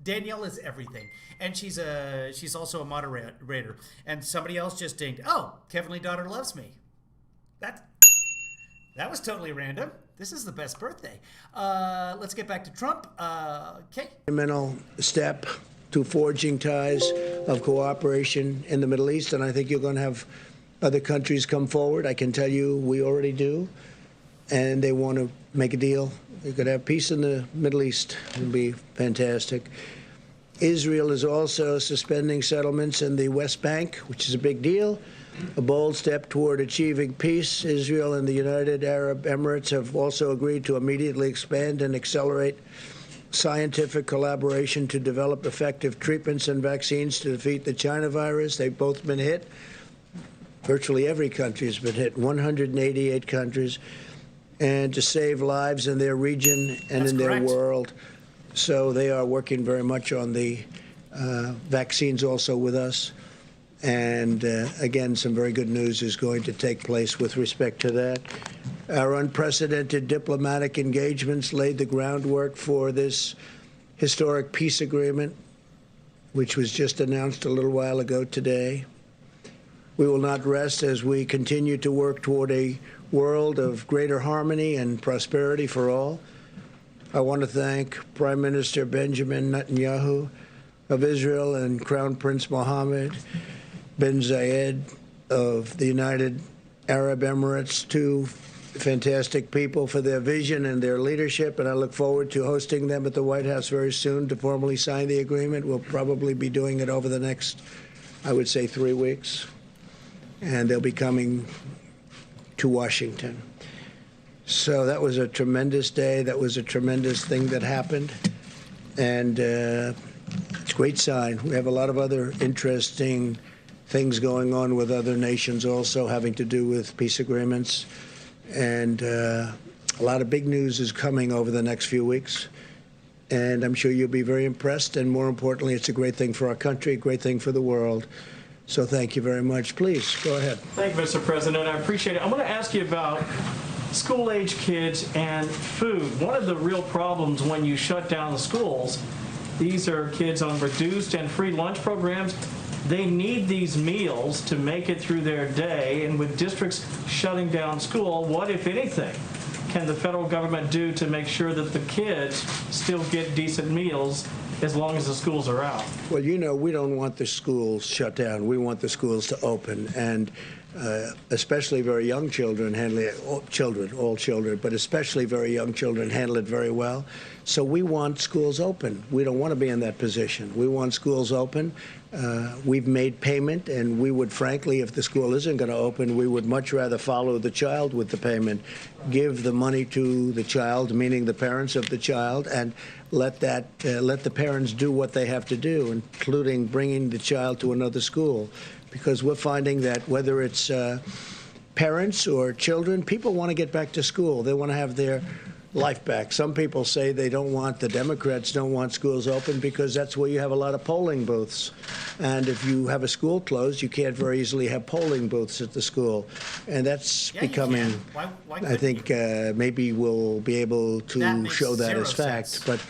Danielle is everything, and she's also a moderator. And somebody else just dinged. Oh, Kevin Lee Daughter loves me. That was totally random. This is the best birthday. Let's get back to Trump. Okay. Fundamental step to forging ties of cooperation in the Middle East, and I think you're going to have other countries come forward. I can tell you we already do, and they want to make a deal. You could have peace in the Middle East. It would be fantastic. Israel is also suspending settlements in the West Bank, which is a big deal, a bold step toward achieving peace. Israel and the United Arab Emirates have also agreed to immediately expand and accelerate scientific collaboration to develop effective treatments and vaccines to defeat the China virus. They've both been hit. Virtually every country has been hit, 188 countries, and to save lives in their region and in their world. So they are working very much on the vaccines also with us. And again, some very good news is going to take place with respect to that. Our unprecedented diplomatic engagements laid the groundwork for this historic peace agreement, which was just announced a little while ago today. We will not rest as we continue to work toward a world of greater harmony and prosperity for all. I want to thank Prime Minister Benjamin Netanyahu of Israel and Crown Prince Mohammed bin Zayed of the United Arab Emirates, two fantastic people, for their vision and their leadership, and I look forward to hosting them at the White House very soon to formally sign the agreement. We'll probably be doing it over the next, I would say, 3 weeks, and they'll be coming to Washington. So that was a tremendous day. That was a tremendous thing that happened, and it's a great sign. We have a lot of other interesting things going on with other nations also having to do with peace agreements. And a lot of big news is coming over the next few weeks. And I'm sure you'll be very impressed. And more importantly, it's a great thing for our country, a great thing for the world. So thank you very much. Please, go ahead. Thank you, Mr. President. I appreciate it. I want to ask you about school-age kids and food. One of the real problems when you shut down the schools, these are kids on reduced and free lunch programs. They need these meals to make it through their day, and with districts shutting down school, what, if anything, can the federal government do to make sure that the kids still get decent meals as long as the schools are out? Well, you know, we don't want the schools shut down. We want the schools to open, and especially very young children handle it, all children, but especially very young children handle it very well. So we want schools open. We don't want to be in that position. We want schools open. We've made payment, and we would, frankly, if the school isn't going to open, we would much rather follow the child with the payment, give the money to the child, meaning the parents of the child, and let the parents do what they have to do, including bringing the child to another school. Because we're finding that whether it's parents or children, people want to get back to school. They want to have their life back. Some people say the Democrats don't want schools open because that's where you have a lot of polling booths. And if you have a school closed, you can't very easily have polling booths at the school. And that's becoming, Why I think maybe we'll be able to show that as fact. But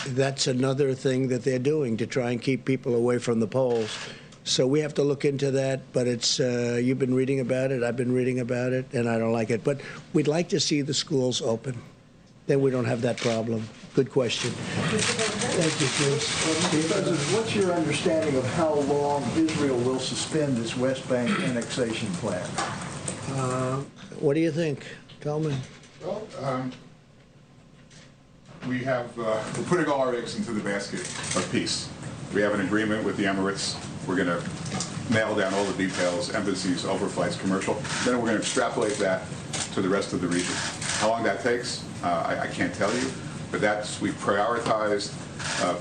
that's another thing that they're doing to try and keep people away from the polls. So we have to look into that, but it's you've been reading about it, I've been reading about it, and I don't like it. But we'd like to see the schools open. Then we don't have that problem. Good question. Thank you, Chris. Mr. President, what's your understanding of how long Israel will suspend its West Bank annexation plan? What do you think? Tell me. Well, we have, we're putting all our eggs into the basket of peace. We have an agreement with the Emirates. We're going to nail down all the details, embassies, overflights, commercial. Then we're going to extrapolate that to the rest of the region. How long that takes, I can't tell you, but we've prioritized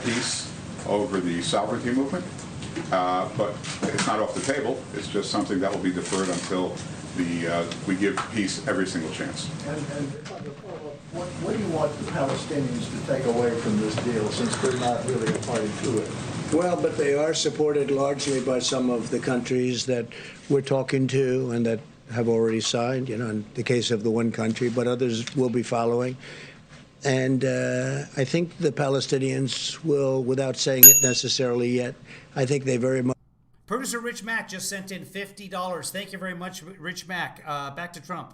peace over the sovereignty movement. But it's not off the table. It's just something that will be deferred until we give peace every single chance. And what do you want the Palestinians to take away from this deal, since they're not really a party to it? Well, but they are supported largely by some of the countries that we're talking to and that have already signed, in the case of the one country, but others will be following. And I think the Palestinians will, without saying it necessarily yet, I think they very much. Producer Rich Mack just sent in $50. Thank you very much, Rich Mack. Back to Trump.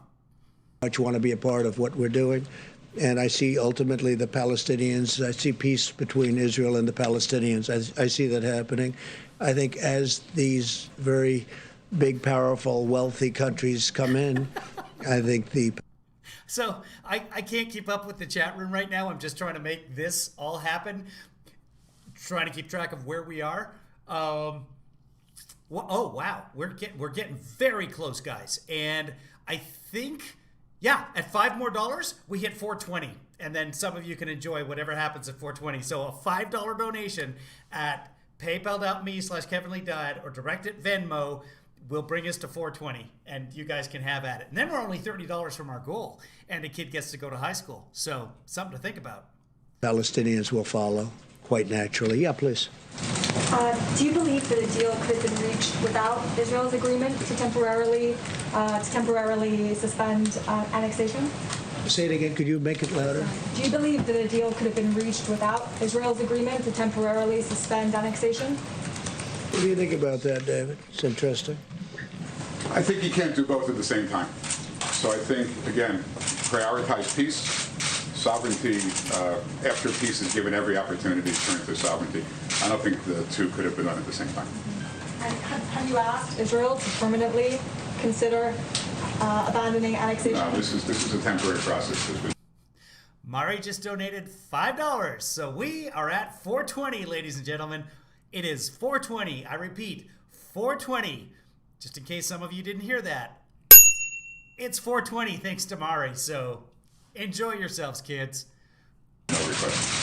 Much want to be a part of what we're doing. And I see ultimately the Palestinians, I see peace between Israel and the Palestinians. I see that happening. I think as these very big, powerful, wealthy countries come in, I think the... So I can't keep up with the chat room right now. I'm just trying to make this all happen, trying to keep track of where we are. Oh, wow. We're getting very close, guys. And I think... yeah, at $5 more, we hit 420. And then some of you can enjoy whatever happens at 420. So a $5 donation at paypal.me/KevinLeeDiet or direct at Venmo will bring us to 420. And you guys can have at it. And then we're only $30 from our goal. And a kid gets to go to high school. So something to think about. Palestinians will follow quite naturally. Yeah, please. Do you believe that a deal could have been reached without Israel's agreement to temporarily suspend annexation? Say it again. Could you make it louder? Do you believe that a deal could have been reached without Israel's agreement to temporarily suspend annexation? What do you think about that, David? It's interesting. I think you can't do both at the same time. So I think, again, prioritize peace. Sovereignty, after peace is given every opportunity to turn to sovereignty. I don't think the two could have been done at the same time. And have you asked Israel to permanently consider abandoning annexation? No, this is a temporary process. Mari just donated $5. So we are at 420, ladies and gentlemen. It is 420. I repeat, 420. Just in case some of you didn't hear that. It's 420 thanks to Mari. So enjoy yourselves, kids. No request.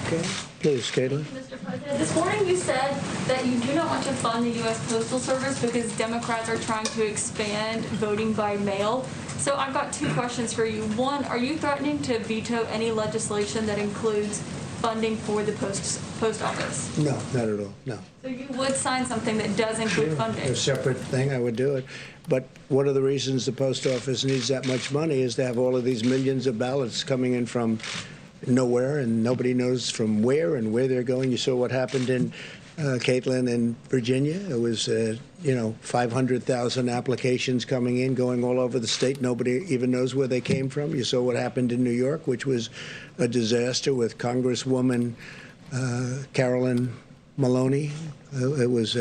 Okay. Please, Caitlin. Mr. President, this morning you said that you do not want to fund the U.S. Postal Service because Democrats are trying to expand voting by mail. So I've got two questions for you. One, are you threatening to veto any legislation that includes funding for the post office? No, not at all. No. So you would sign something that does include funding? A separate thing, I would do it. But one of the reasons the post office needs that much money is to have all of these millions of ballots coming in from nowhere, and nobody knows from where and where they're going. You saw what happened in Caitlin in Virginia. It was 500,000 applications coming in, going all over the state. Nobody even knows where they came from. You saw what happened in New York, which was a disaster with Congresswoman Carolyn Maloney. It was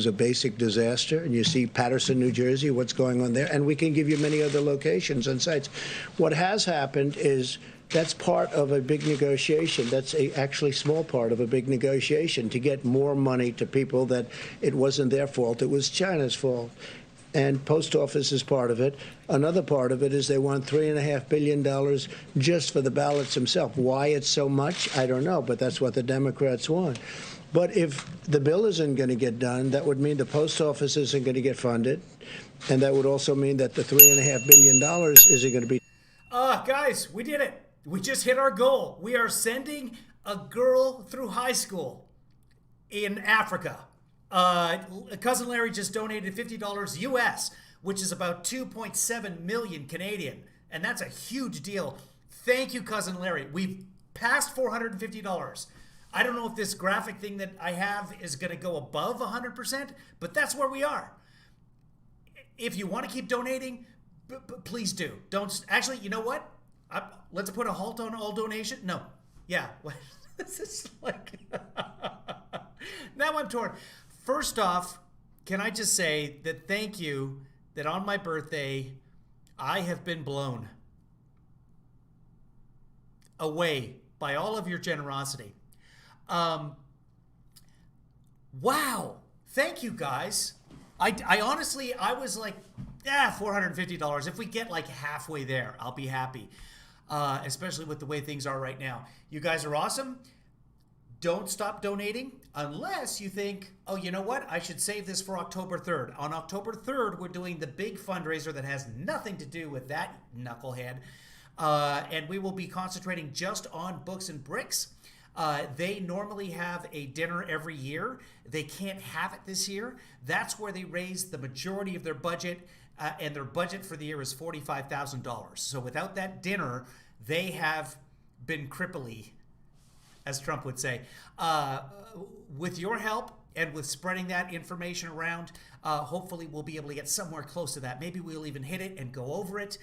a basic disaster. And you see Paterson, New Jersey, what's going on there. And we can give you many other locations and sites. What has happened is that's part of a big negotiation. That's actually a small part of a big negotiation to get more money to people that it wasn't their fault. It was China's fault. And post office is part of it. Another part of it is they want $3.5 billion just for the ballots themselves. Why it's so much, I don't know, but that's what the Democrats want. But if the bill isn't going to get done, that would mean the post office isn't going to get funded. And that would also mean that the $3.5 billion isn't going to be. Guys, we did it. We just hit our goal. We are sending a girl through high school in Africa. Cousin Larry just donated $50 US, which is about 2.7 million Canadian. And that's a huge deal. Thank you, Cousin Larry. We've passed $450. I don't know if this graphic thing that I have is going to go above 100%, but that's where we are. If you want to keep donating, please do. Don't. Actually, you know what? Let's put a halt on all donation. No. Yeah. This is like... Now I'm torn. First off, can I just say that thank you that on my birthday, I have been blown away by all of your generosity. Wow. Thank you, guys. I honestly, I was like, $450. If we get like halfway there, I'll be happy. Especially with the way things are right now. You guys are awesome. Don't stop donating unless you think, oh, you know what? I should save this for October 3rd. On October 3rd, we're doing the big fundraiser that has nothing to do with that knucklehead. And we will be concentrating just on Books and Bricks. They normally have a dinner every year. They can't have it this year. That's where they raise the majority of their budget, and their budget for the year is $45,000. So without that dinner, they have been cripply, as Trump would say. With your help and with spreading that information around, hopefully we'll be able to get somewhere close to that. Maybe we'll even hit it and go over it.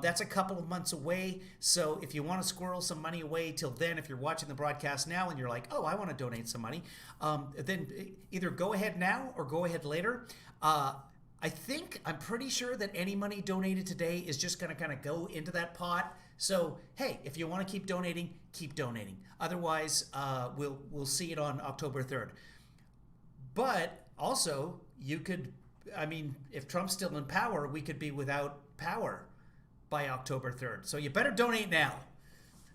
That's a couple of months away, so if you want to squirrel some money away till then, if you're watching the broadcast now and you're like, oh, I want to donate some money, then either go ahead now or go ahead later. I'm pretty sure that any money donated today is just going to kind of go into that pot. So, hey, if you want to keep donating, keep donating. Otherwise, we'll see it on October 3rd. But also, you could, if Trump's still in power, we could be without power by October 3rd. So you better donate now.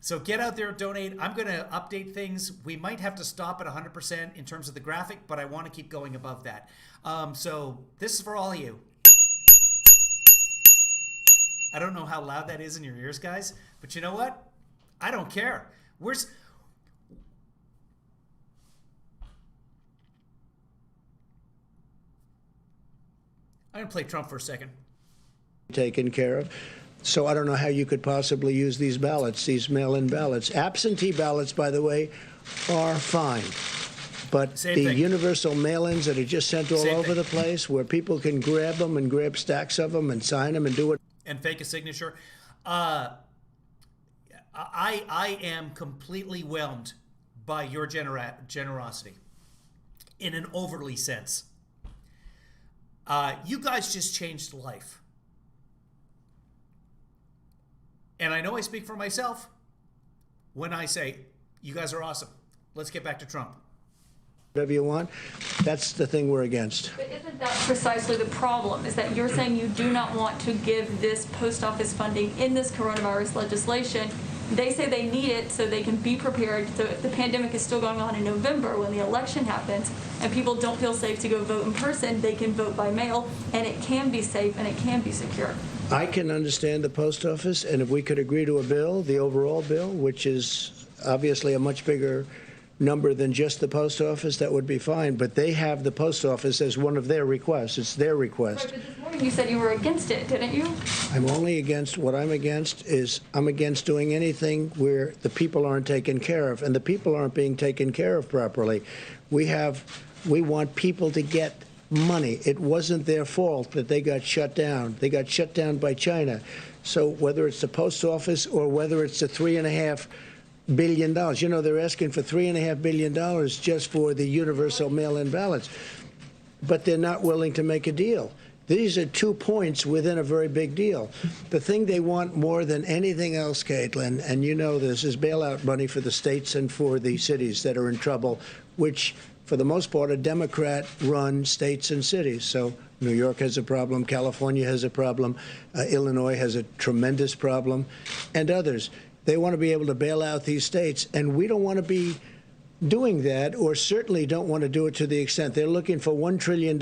So get out there and donate. I'm going to update things. We might have to stop at 100% in terms of the graphic, but I want to keep going above that. So this is for all of you. I don't know how loud that is in your ears, guys, but you know what? I don't care. I'm going to play Trump for a second. Taken care of. So I don't know how you could possibly use these ballots, these mail-in ballots. Absentee ballots, by the way, are fine. But the universal mail-ins that are just sent all over the place, where people can grab them and grab stacks of them and sign them and do it. And fake a signature. I am completely whelmed by your generosity in an overly sense. You guys just changed life. And I know I speak for myself when I say, you guys are awesome. Let's get back to Trump. Whatever you want, that's the thing we're against. But isn't that precisely the problem, is that you're saying you do not want to give this post office funding in this coronavirus legislation? They say they need it so they can be prepared. So if the pandemic is still going on in November when the election happens and people don't feel safe to go vote in person, they can vote by mail, and it can be safe and it can be secure. I can understand the post office, and if we could agree to a bill, the overall bill, which is obviously a much bigger number than just the post office, that would be fine. But they have the post office as one of their requests. It's their request. Right, but this morning you said you were against it, didn't you? I'm only against, what I'm against is I'm against doing anything where the people aren't taken care of, and the people aren't being taken care of properly. We want people to get money. It wasn't their fault that they got shut down. They got shut down by China. So whether it's the post office or whether it's the $3.5 billion, they're asking for $3.5 billion just for the universal mail-in ballots, but they're not willing to make a deal. These are 2 points within a very big deal. The thing they want more than anything else, Caitlin, and you know this, is bailout money for the states and for the cities that are in trouble, which for the most part are Democrat-run states and cities. So New York has a problem, California has a problem, Illinois has a tremendous problem, and others. They want to be able to bail out these states, and we don't want to be doing that, or certainly don't want to do it to the extent they're looking for $1 trillion.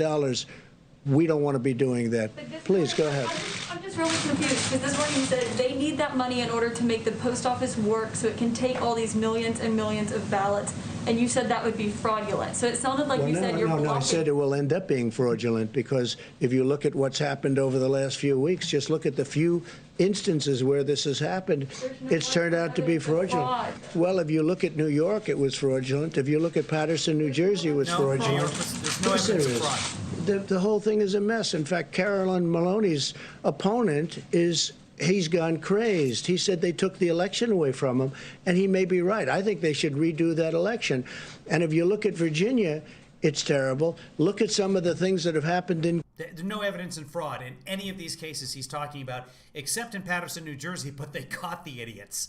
We don't want to be doing that. Please, go ahead. I'm just really confused, because this morning you said they need that money in order to make the post office work so it can take all these millions and millions of ballots, and you said that would be fraudulent. So it sounded like you said you're blocking. No, I said it will end up being fraudulent, because if you look at what's happened over the last few weeks, just look at the few instances where this has happened, it's turned out to be fraudulent. Well, if you look at New York, it was fraudulent. If you look at Paterson, New Jersey, it was fraudulent. There's no evidence of fraud. The whole thing is a mess. In fact, Carolyn Maloney's opponent he's gone crazed. He said they took the election away from him, and he may be right. I think they should redo that election. And if you look at Virginia, it's terrible. Look at some of the things that have happened in... There's no evidence in fraud in any of these cases he's talking about, except in Paterson, New Jersey, but they caught the idiots.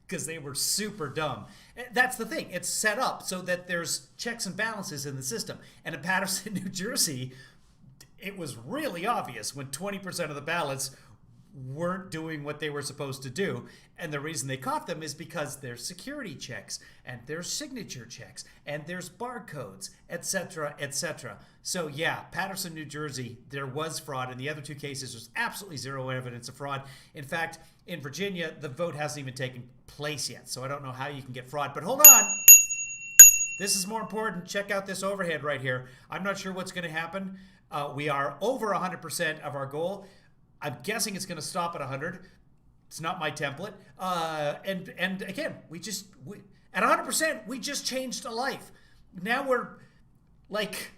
because they were super dumb. That's the thing. It's set up so that there's checks and balances in the system. And in Paterson, New Jersey, it was really obvious when 20% of the ballots weren't doing what they were supposed to do. And the reason they caught them is because there's security checks and there's signature checks and there's barcodes, etc., etc. So yeah, Paterson, New Jersey, there was fraud. In the other two cases, there's absolutely zero evidence of fraud. In fact, in Virginia, the vote hasn't even taken place yet. So I don't know how you can get fraud. But hold on. This is more important. Check out this overhead right here. I'm not sure what's going to happen. We are over 100% of our goal. I'm guessing it's going to stop at 100. It's not my template. And again, at 100%, we just changed a life. Now we're like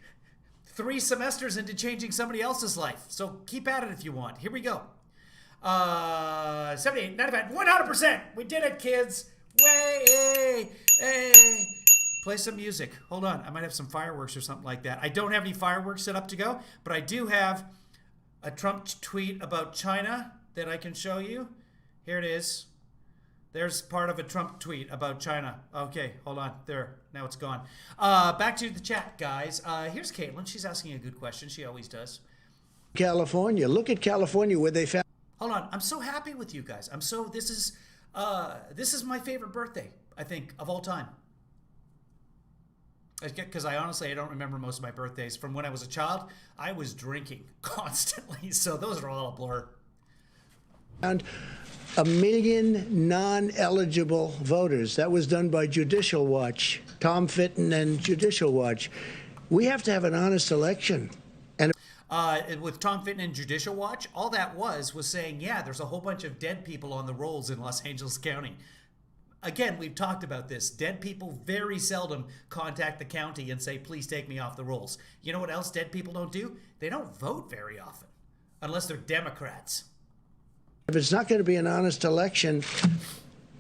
3 semesters into changing somebody else's life. So keep at it if you want. Here we go. 78, 95, 100%. We did it, kids. Way, hey. Play some music. Hold on. I might have some fireworks or something like that. I don't have any fireworks set up to go, but I do have a Trump tweet about China that I can show you. Here it is. There's part of a Trump tweet about China. Okay, hold on. There. Now it's gone. Back to the chat, guys. Here's Caitlin. She's asking a good question. She always does. California. Look at California where they found. Hold on. I'm so happy with you guys. This is my favorite birthday, I think, of all time. Because I don't remember most of my birthdays. From when I was a child, I was drinking constantly. So those are all a blur. And 1 million non-eligible voters. That was done by Judicial Watch, Tom Fitton and Judicial Watch. We have to have an honest election. And with Tom Fitton and Judicial Watch, all that was saying, yeah, there's a whole bunch of dead people on the rolls in Los Angeles County. Again, we've talked about this. Dead people very seldom contact the county and say, please take me off the rolls. You know what else dead people don't do? They don't vote very often, unless they're Democrats. if it's not going to be an honest election,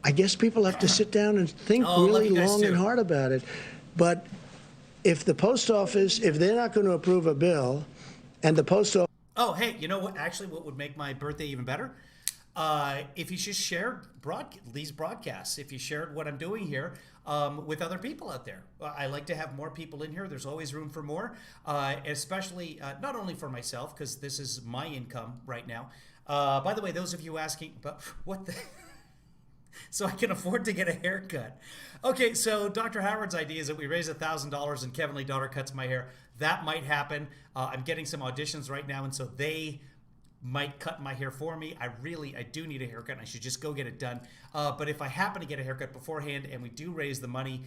I guess people have to sit down and think really long and hard about it. But if the post office, if they're not going to approve a bill, and the post office... Oh, hey, you know what? Actually, what would make my birthday even better? If you just shared these broadcasts, if you shared what I'm doing here with other people out there. I like to have more people in here. There's always room for more, especially not only for myself, because this is my income right now. By the way, those of you asking, but what the... So I can afford to get a haircut. Okay, so Dr. Howard's idea is that we raise $1,000 and Kevin Lee Daughter cuts my hair. That might happen. I'm getting some auditions right now, and so they might cut my hair for me. I do need a haircut, and I should just go get it done. But if I happen to get a haircut beforehand and we do raise the money,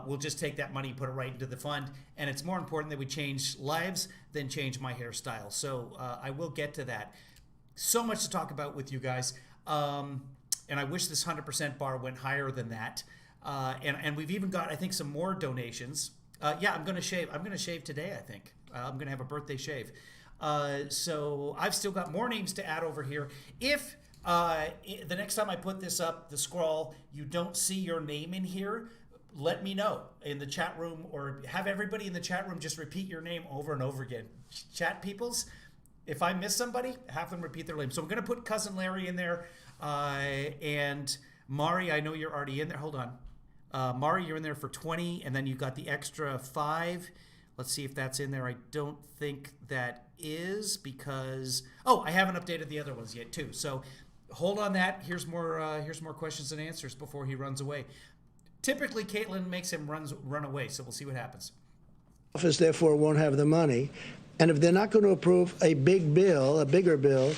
we'll just take that money and put it right into the fund. And it's more important that we change lives than change my hairstyle. So I will get to that. So much to talk about with you guys. And I wish this 100% bar went higher than that. And we've even got, I think, some more donations. Yeah, I'm going to shave. I'm going to shave today, I think. I'm going to have a birthday shave. So I've still got more names to add over here. If the next time I put this up, the scroll, you don't see your name in here, let me know in the chat room, or have everybody in the chat room just repeat your name over and over again. Chat peoples, if I miss somebody, have them repeat their name. So I'm going to put Cousin Larry in there. And Mari, I know you're already in there. Hold on. Mari, you're in there for 20, and then you got the extra 5. Let's see if that's in there. I don't think that is, because I haven't updated the other ones yet too. So hold on that. Here's more questions and answers before he runs away. Typically, Caitlin makes him run away, so we'll see what happens. Office therefore won't have the money, and if they're not going to approve a bigger bill,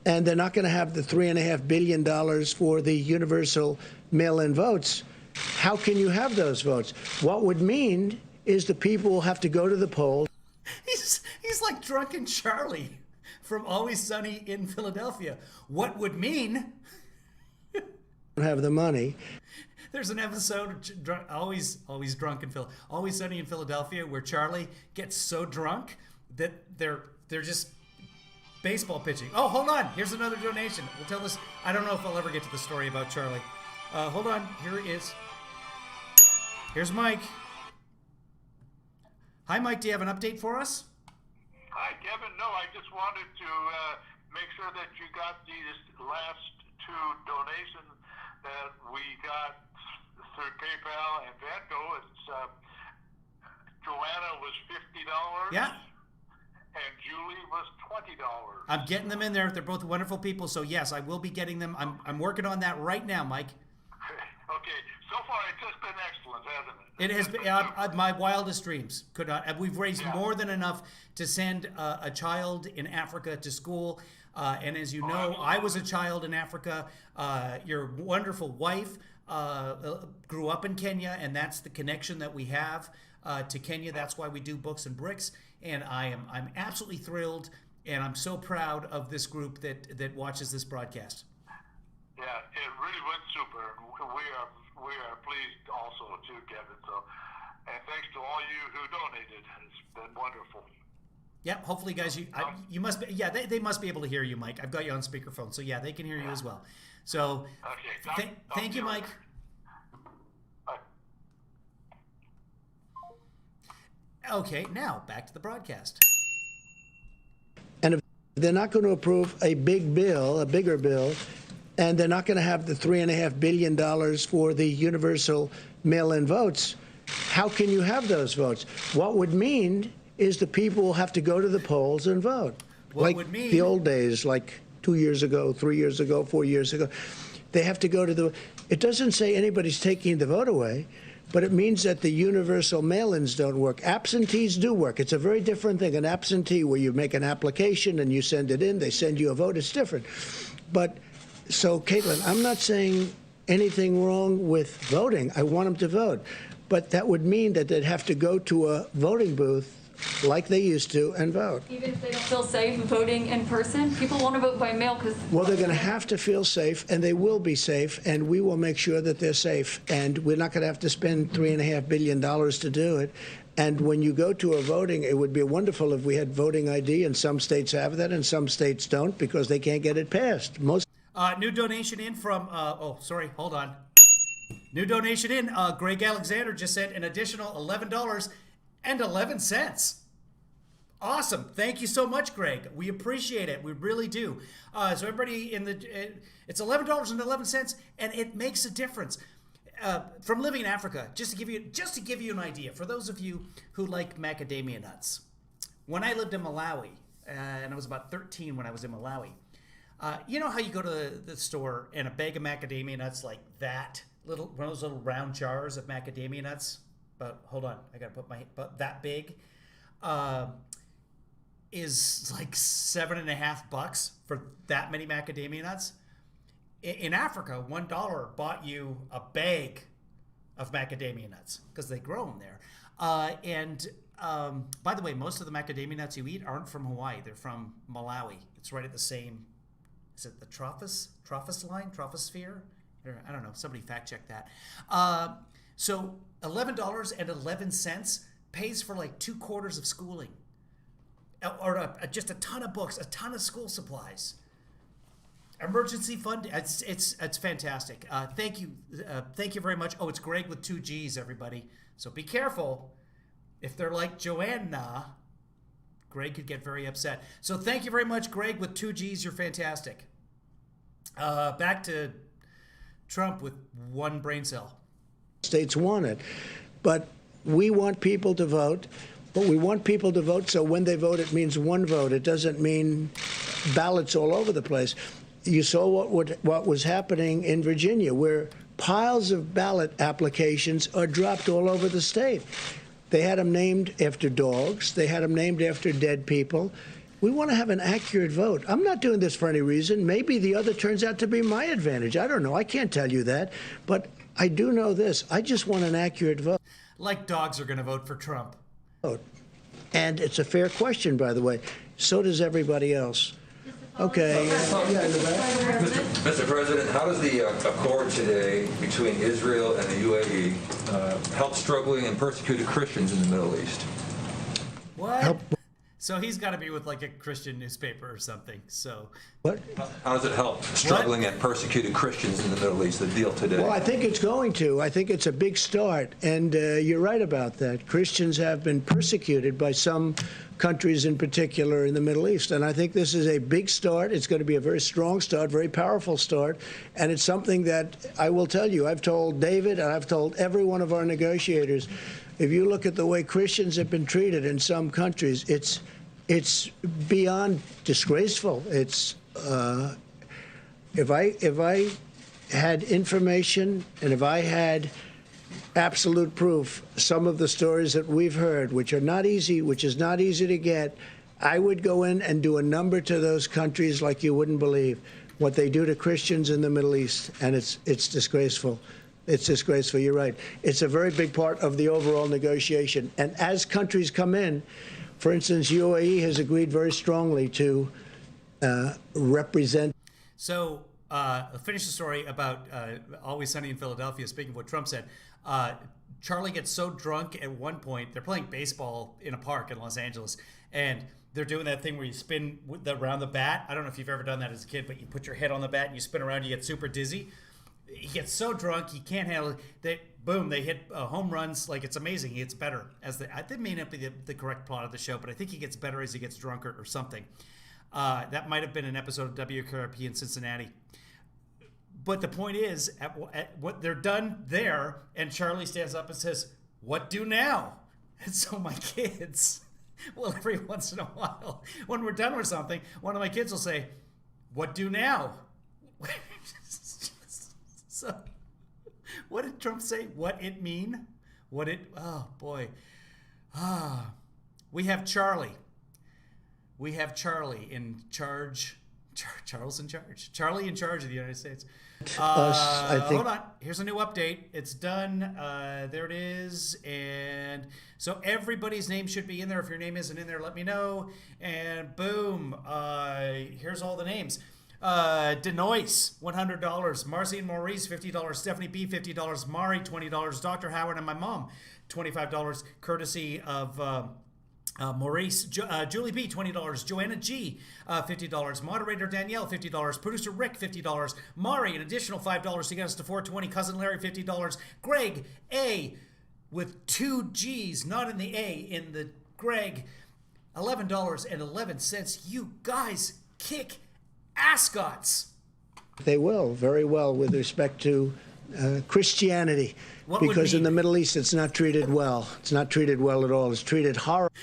and they're not going to have the $3.5 billion for the universal mail-in votes, how can you have those votes? What would mean is the people will have to go to the polls. He's like Drunken Charlie from Always Sunny in Philadelphia. What would mean? Have the money. There's an episode of Always Sunny in Philadelphia where Charlie gets so drunk that they're just baseball pitching. Oh, hold on. Here's another donation. We'll tell this. I don't know if I'll ever get to the story about Charlie. Hold on. Here it is. Here's Mike. Hi, Mike. Do you have an update for us? Hi, Kevin. No, I just wanted to make sure that you got these last 2 donations that we got through PayPal and Venmo. It's Joanna was $50. Yeah. And Julie was $20. I'm getting them in there. They're both wonderful people. So yes, I will be getting them. I'm working on that right now, Mike. Okay. So far, it's just been excellent, hasn't it? It has been my wildest dreams. Could not. We've raised more than enough to send a child in Africa to school. And as you know, I was a child in Africa. Your wonderful wife grew up in Kenya, and that's the connection that we have to Kenya. That's why we do Books and Bricks. And I'm absolutely thrilled, and I'm so proud of this group that watches this broadcast. Yeah, it really went super. We are pleased also too, Kevin. So, and thanks to all you who donated. It's been wonderful. Yeah, hopefully, guys, you must be. Yeah, they must be able to hear you, Mike. I've got you on speakerphone, so yeah, they can hear you as well. So, okay, thank you, Mike. Bye. Okay, now back to the broadcast. And if they're not going to approve a bigger bill, and they're not going to have the $3.5 billion for the universal mail-in votes, how can you have those votes? What would mean is the people will have to go to the polls and vote. What would mean the old days, like 2 years ago, 3 years ago, 4 years ago. They have to go to the. It doesn't say anybody's taking the vote away, but it means that the universal mail-ins don't work. Absentees do work. It's a very different thing. An absentee where you make an application and you send it in, they send you a vote. It's different. But so, Caitlin, I'm not saying anything wrong with voting. I want them to vote. But that would mean that they'd have to go to a voting booth like they used to and vote. Even if they don't feel safe voting in person, people want to vote by mail because. Well, they're going to have to feel safe, and they will be safe, and we will make sure that they're safe. And we're not going to have to spend $3.5 billion to do it. And when you go to a voting, it would be wonderful if we had voting ID, and some states have that, and some states don't because they can't get it passed. New donation in from. Hold on. New donation in. Greg Alexander just sent an additional $11.11. Awesome. Thank you so much, Greg. We appreciate it. We really do. So everybody it's $11.11, and it makes a difference. From living in Africa, just to give you an idea, for those of you who like macadamia nuts, when I lived in Malawi, and I was about 13 when I was in Malawi, you know how you go to the store and a bag of macadamia nuts like that, one of those little round jars of macadamia nuts, but hold on, I gotta but that big, is like $7.50 for that many macadamia nuts. In Africa, $1 bought you a bag of macadamia nuts because they grow them there. By the way, most of the macadamia nuts you eat aren't from Hawaii. They're from Malawi. It's right at the same, is it the trophosphere? I don't know. Somebody fact check that. So $11.11 pays for like 2 quarters of schooling, or just a ton of books, a ton of school supplies. Emergency fund, it's fantastic. Thank you very much. Oh, it's Greg with 2 G's, everybody. So be careful. If they're like Joanna, Greg could get very upset. So thank you very much, Greg with 2 G's. You're fantastic. Back to Trump with 1 brain cell. States want it, but we want people to vote. But we want people to vote, so when they vote, it means 1 vote. It doesn't mean ballots all over the place. You saw what was happening in Virginia, where piles of ballot applications are dropped all over the state. They had them named after dogs. They had them named after dead people. We want to have an accurate vote. I'm not doing this for any reason. Maybe the other turns out to be my advantage. I don't know. I can't tell you that. But I do know this. I just want an accurate vote. Like dogs are going to vote for Trump. And it's a fair question, by the way. So does everybody else. Okay. Mr. President, how does the accord today between Israel and the UAE help struggling and persecuted Christians in the Middle East? What? So he's got to be with like a Christian newspaper or something. So what? How does it help struggling and persecuted Christians in the Middle East, the deal today? Well, I think it's going to. I think it's a big start. And you're right about that. Christians have been persecuted by some countries in particular in the Middle East. And I think this is a big start. It's going to be a very strong start, very powerful start. And it's something that I will tell you, I've told David and I've told every one of our negotiators, if you look at the way Christians have been treated in some countries, it's beyond disgraceful. It's if I had information and if I had absolute proof, some of the stories that we've heard, which is not easy to get, I would go in and do a number to those countries like you wouldn't believe what they do to Christians in the Middle East, and it's disgraceful. It's disgraceful. You're right. It's a very big part of the overall negotiation. And as countries come in, for instance, UAE has agreed very strongly to represent. So, finish the story about Always Sunny in Philadelphia. Speaking of what Trump said, Charlie gets so drunk at one point, they're playing baseball in a park in Los Angeles, and they're doing that thing where you spin around the bat. I don't know if you've ever done that as a kid, but you put your head on the bat and you spin around, you get super dizzy. He gets so drunk, he can't handle it. They hit home runs. Like, it's amazing. He gets better. That may not be the correct plot of the show, but I think he gets better as he gets drunker or something. That might have been an episode of WKRP in Cincinnati. But the point is, at what they're done there, and Charlie stands up and says, "What do now?" And so my kids, well, every once in a while, when we're done with something, one of my kids will say, "What do now?" So, what did Trump say? What it mean? Oh boy. We have Charlie. We have Charlie in charge. Charles in charge. Charlie in charge of the United States. I think. Hold on. Here's a new update. It's done. There it is. And so everybody's name should be in there. If your name isn't in there, let me know. And boom. Here's all the names. Denoise, $100. Marcy and Maurice, $50. Stephanie B, $50. Mari, $20. Dr. Howard and my mom, $25. Courtesy of Maurice. Julie B, $20. Joanna G, $50. Moderator Danielle, $50. Producer Rick, $50. Mari, an additional $5 to get us to $420. Cousin Larry, $50. Greg A, with 2 G's, not in the A, in the Greg, $11.11. You guys kick ascots. They will very well with respect to Christianity, because in the Middle East it's not treated well. It's not treated well at all. It's treated horrible.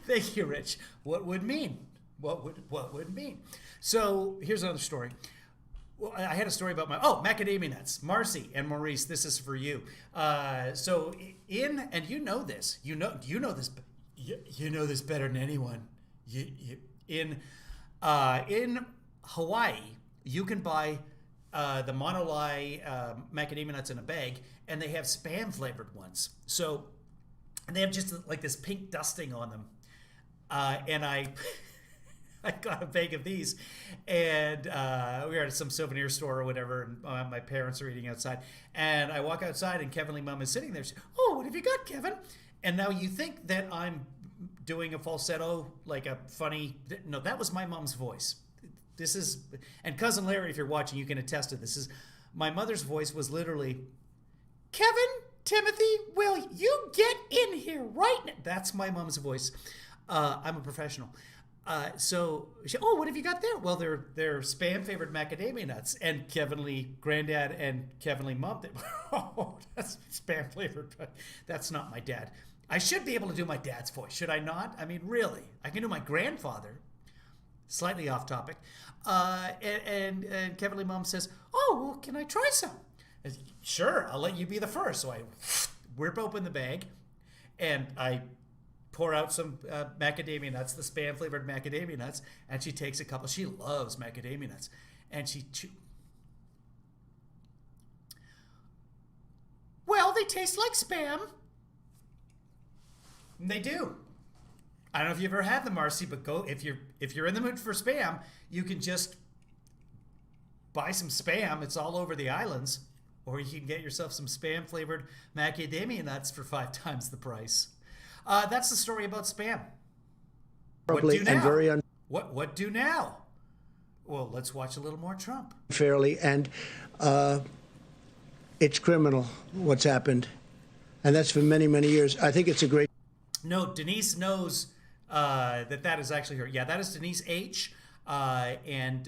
Thank you, Rich. What would mean? What would mean? So here's another story. Well, I had a story about macadamia nuts. Marcy and Maurice, this is for you. And you know this. You know this. You know this better than anyone. In Hawaii, you can buy the monolai macadamia nuts in a bag, and they have spam flavored ones. So, and they have just like this pink dusting on them. And I got a bag of these, and we were at some souvenir store or whatever, and my parents are eating outside. And I walk outside, and Kevin Lee Mum is sitting there. She says, "Oh, what have you got, Kevin?" And now you think that I'm doing a falsetto, like a funny. No, that was my mom's voice. This is, and Cousin Larry, if you're watching, you can attest to this. My mother's voice was literally, "Kevin, Timothy, will you get in here right now?" That's my mom's voice. I'm a professional. So, what have you got there? Well, they're spam favored macadamia nuts. And Kevin Lee, Granddad, and Kevin Lee Mom, that's spam flavored, but that's not my dad. I should be able to do my dad's voice, should I not? I mean, really, I can do my grandfather. Slightly off topic. And Kevin Lee Mom says, "Oh, well, can I try some?" I said, "Sure, I'll let you be the first." So I whip open the bag, and I pour out some macadamia nuts, the spam-flavored macadamia nuts, and she takes a couple. She loves macadamia nuts. And she well, they taste like spam. And they do. I don't know if you've ever had them, Marcy, but go if you're in the mood for spam, you can just buy some spam. It's all over the islands, or you can get yourself some spam-flavored macadamia nuts for 5 times the price. That's the story about spam. What do now? What do now? Well, let's watch a little more Trump. Fairly, and it's criminal what's happened, and that's for many, many years. I think it's a great. No, Denise knows that is actually her. Yeah, that is Denise H. And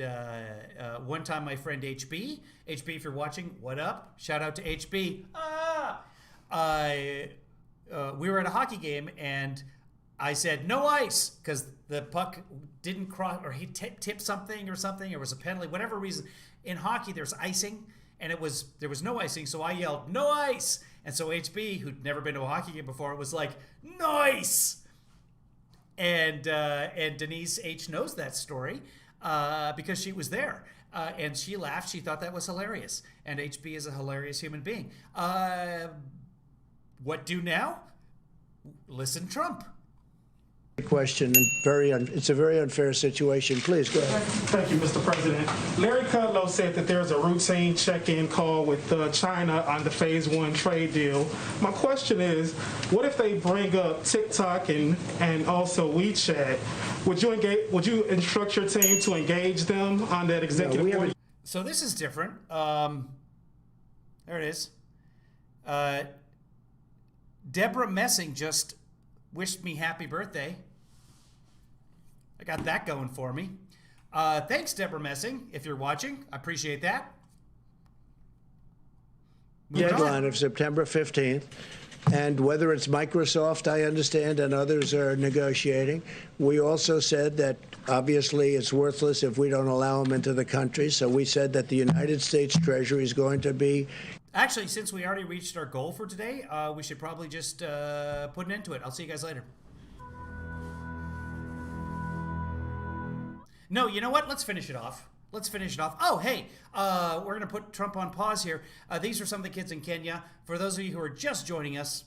one time my friend HB, if you're watching, what up? Shout out to HB. We were at a hockey game and I said, no ice, because the puck didn't cross, or he tipped something, or there was a penalty, whatever reason. In hockey, there's icing, and there was no icing, so I yelled, no ice! And so HB, who'd never been to a hockey game before, was like, nice! And Denise H knows that story because she was there. And she laughed. She thought that was hilarious. And HB is a hilarious human being. What do now? Listen, Trump. Question, and it's a very unfair situation. Please go ahead. Thank you, Mr. President. Larry Kudlow said that there's a routine check-in call with China on the Phase 1 trade deal. My question is, what if they bring up TikTok and also WeChat? Would you instruct your team to engage them on that executive order? So this is different. There it is. Deborah Messing just wished me happy birthday. I got that going for me. Thanks, Deborah Messing, if you're watching. I appreciate that. Deadline of September 15th. And whether it's Microsoft, I understand, and others are negotiating. We also said that obviously it's worthless if we don't allow them into the country. So we said that the United States Treasury is going to be... Actually, since we already reached our goal for today, we should probably just put an end to it. I'll see you guys later. No, you know what? Let's finish it off. Oh, hey, we're going to put Trump on pause here. These are some of the kids in Kenya. For those of you who are just joining us,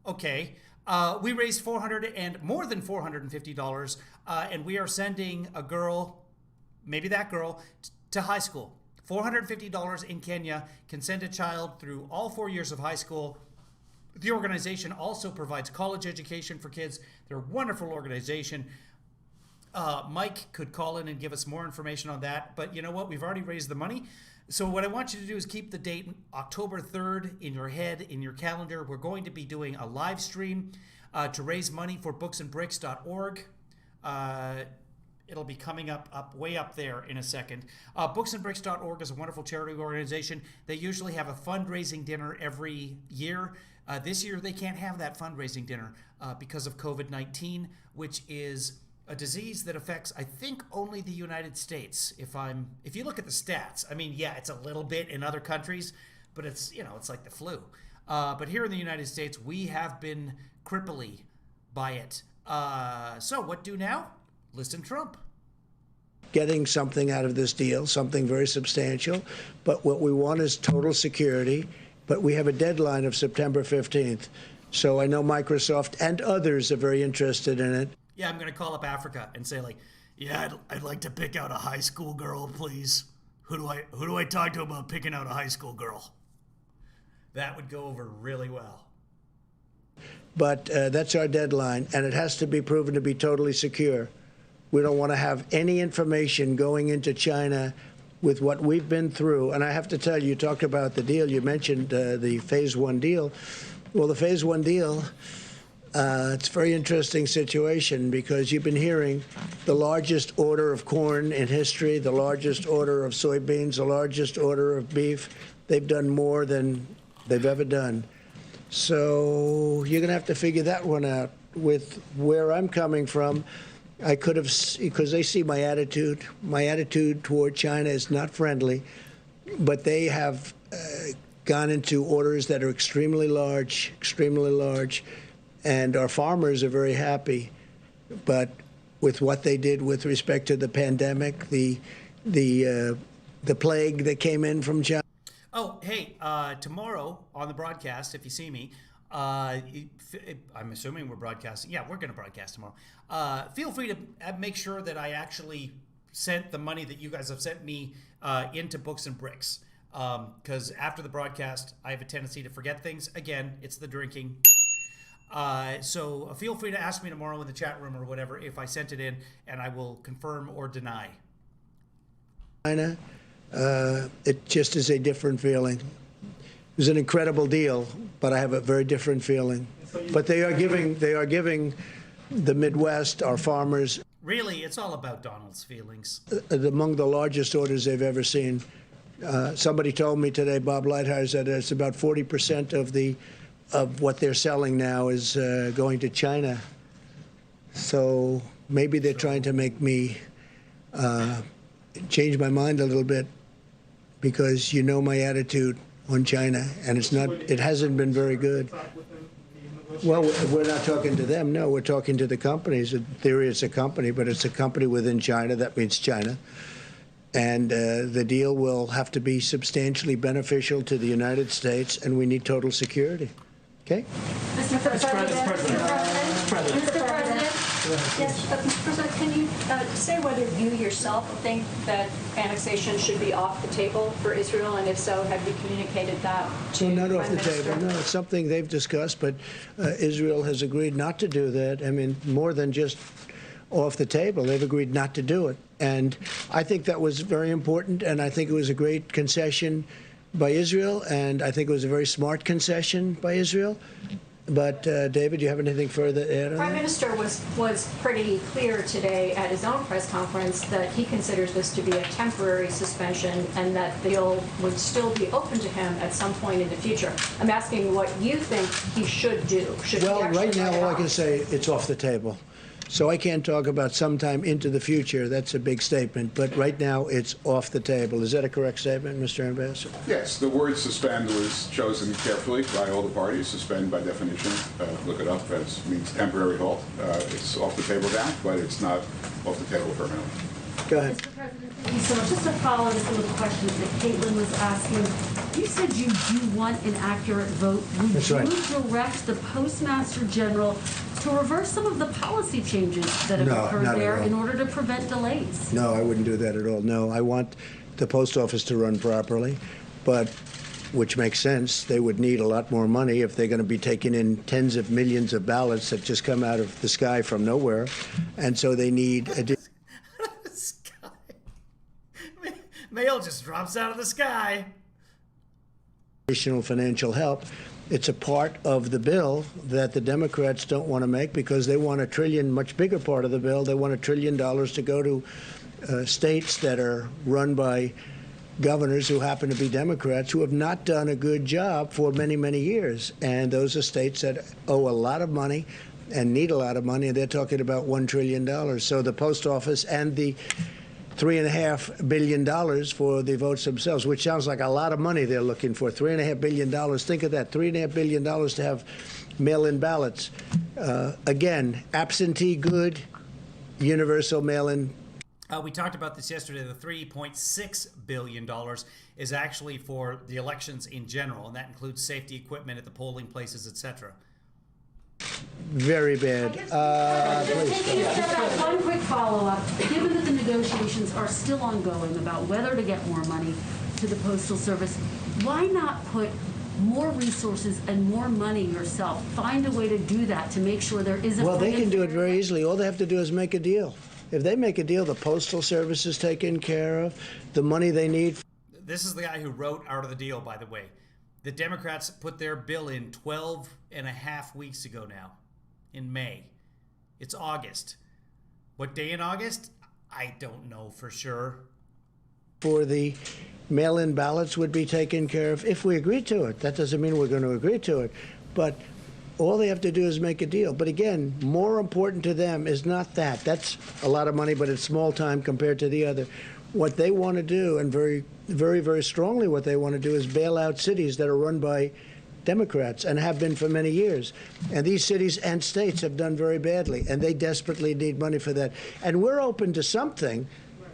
okay, we raised more than $450, and we are sending a girl, maybe that girl, to high school. $450 in Kenya can send a child through all 4 years of high school. The organization also provides college education for kids. They're a wonderful organization. Mike could call in and give us more information on that. But you know what? We've already raised the money. So what I want you to do is keep the date October 3rd in your head, in your calendar. We're going to be doing a live stream to raise money for booksandbricks.org. It'll be coming up way up there in a second. Booksandbricks.org is a wonderful charity organization. They usually have a fundraising dinner every year. This year they can't have that fundraising dinner because of COVID-19, which is a disease that affects, I think, only the United States. If you look at the stats, I mean, yeah, it's a little bit in other countries, but it's like the flu. But here in the United States, we have been cripply by it. So what do now? Listen, Trump. Getting something out of this deal, something very substantial. But what we want is total security. But we have a deadline of September 15th. So I know Microsoft and others are very interested in it. Yeah, I'm going to call up Africa and say, like, yeah, I'd like to pick out a high school girl, please. Who do I talk to about picking out a high school girl? That would go over really well. But that's our deadline, and it has to be proven to be totally secure. We don't want to have any information going into China with what we've been through. And I have to tell you, you talked about the deal. You mentioned the Phase 1 deal. Well, the Phase 1 deal, it's a very interesting situation because you've been hearing the largest order of corn in history, the largest order of soybeans, the largest order of beef. They've done more than they've ever done. So you're going to have to figure that one out. With where I'm coming from, I could have, because they see my attitude. My attitude toward China is not friendly, but they have gone into orders that are extremely large, and our farmers are very happy. But with what they did with respect to the pandemic, the plague that came in from China. Oh, hey, tomorrow on the broadcast, if you see me, I'm assuming we're broadcasting. Yeah, we're going to broadcast tomorrow. Feel free to make sure that I actually sent the money that you guys have sent me into Books and Bricks. Because after the broadcast, I have a tendency to forget things. Again, it's the drinking. So feel free to ask me tomorrow in the chat room or whatever if I sent it in, and I will confirm or deny. China, it just is a different feeling. It was an incredible deal, but I have a very different feeling. But they are giving the Midwest, our farmers, Really, it's all about Donald's feelings. among the largest orders they've ever seen. Somebody told me today, Bob Lighthizer, that it's about 40% of what they're selling now is going to China. So maybe they're trying to make me change my mind a little bit, because you know my attitude on China, and it hasn't been very good. Well, we're not talking to them, no. We're talking to the companies. In theory, it's a company, but it's a company within China. That means China. And the deal will have to be substantially beneficial to the United States, and we need total security. Okay? Mr. President. Mr. President. Yes, Mr. President, can you say whether you yourself think that annexation should be off the table for Israel, and if so, have you communicated that to Well, not off Prime the Minister? table. No, it's something they've discussed, but Israel has agreed not to do that. I mean, more than just off the table. They've agreed not to do it. And I think that was very important, and I think it was a great concession by Israel, and I think it was a very smart concession by Israel. But, David, do you have anything further to add on Prime that? Minister was pretty clear today at his own press conference that he considers this to be a temporary suspension and that the bill would still be open to him at some point in the future. I'm asking what you think he should do. Should he Well, actually right now, write it all I off? can say, it's off the table. So I can't talk about sometime into the future. That's a big statement. But right now, it's off the table. Is that a correct statement, Mr. Ambassador? Yes, the word suspend was chosen carefully by all the parties. Suspend, by definition, look it up, as means temporary halt. It's off the table now, but it's not off the table permanently. Go ahead. Mr. President, thank you so much. Just to follow to some of the questions that Caitlin was asking, you said you do want an accurate vote. Would That's right. you direct the Postmaster General to reverse some of the policy changes that have No, occurred not at there all. in order to prevent delays? No, I wouldn't do that at all. No, I want the post office to run properly, but which makes sense. They would need a lot more money if they're going to be taking in tens of millions of ballots that just come out of the sky from nowhere. And so they need Sky. Mail just drops out of the sky. additional financial help. It's a part of the bill that the Democrats don't want to make because they want $1 trillion, much bigger part of the bill. They want $1 trillion to go to states that are run by governors who happen to be Democrats who have not done a good job for many, many years. And those are states that owe a lot of money and need a lot of money, and they're talking about $1 trillion. So the post office and the $3.5 billion for the votes themselves, which sounds like a lot of money they're looking for. $3.5 billion. Think of that, $3.5 billion to have mail-in ballots. Again, absentee good, universal mail-in. We talked about this yesterday. The $3.6 billion is actually for the elections in general, and that includes safety equipment at the polling places, etc. Very bad. One quick follow-up. Given that the negotiations are still ongoing about whether to get more money to the Postal Service, why not put more resources and more money yourself? Find a way to do that to make sure there is a Well, they free can do it and fair very easily. All they have to do is make a deal. If they make a deal, the Postal Service is taken care of. The money they need. This is the guy who wrote Out of the Deal, by the way. The Democrats put their bill in 12 and a half weeks ago now, in May. It's August. What day in August? I don't know for sure. For the mail-in ballots would be taken care of if we agree to it. That doesn't mean we're going to agree to it. But all they have to do is make a deal. But again, more important to them is not that. That's a lot of money, but it's small time compared to the other. What they want to do, and very, very, very strongly what they want to do, is bail out cities that are run by Democrats and have been for many years. And these cities and states have done very badly, and they desperately need money for that. And we're open to something,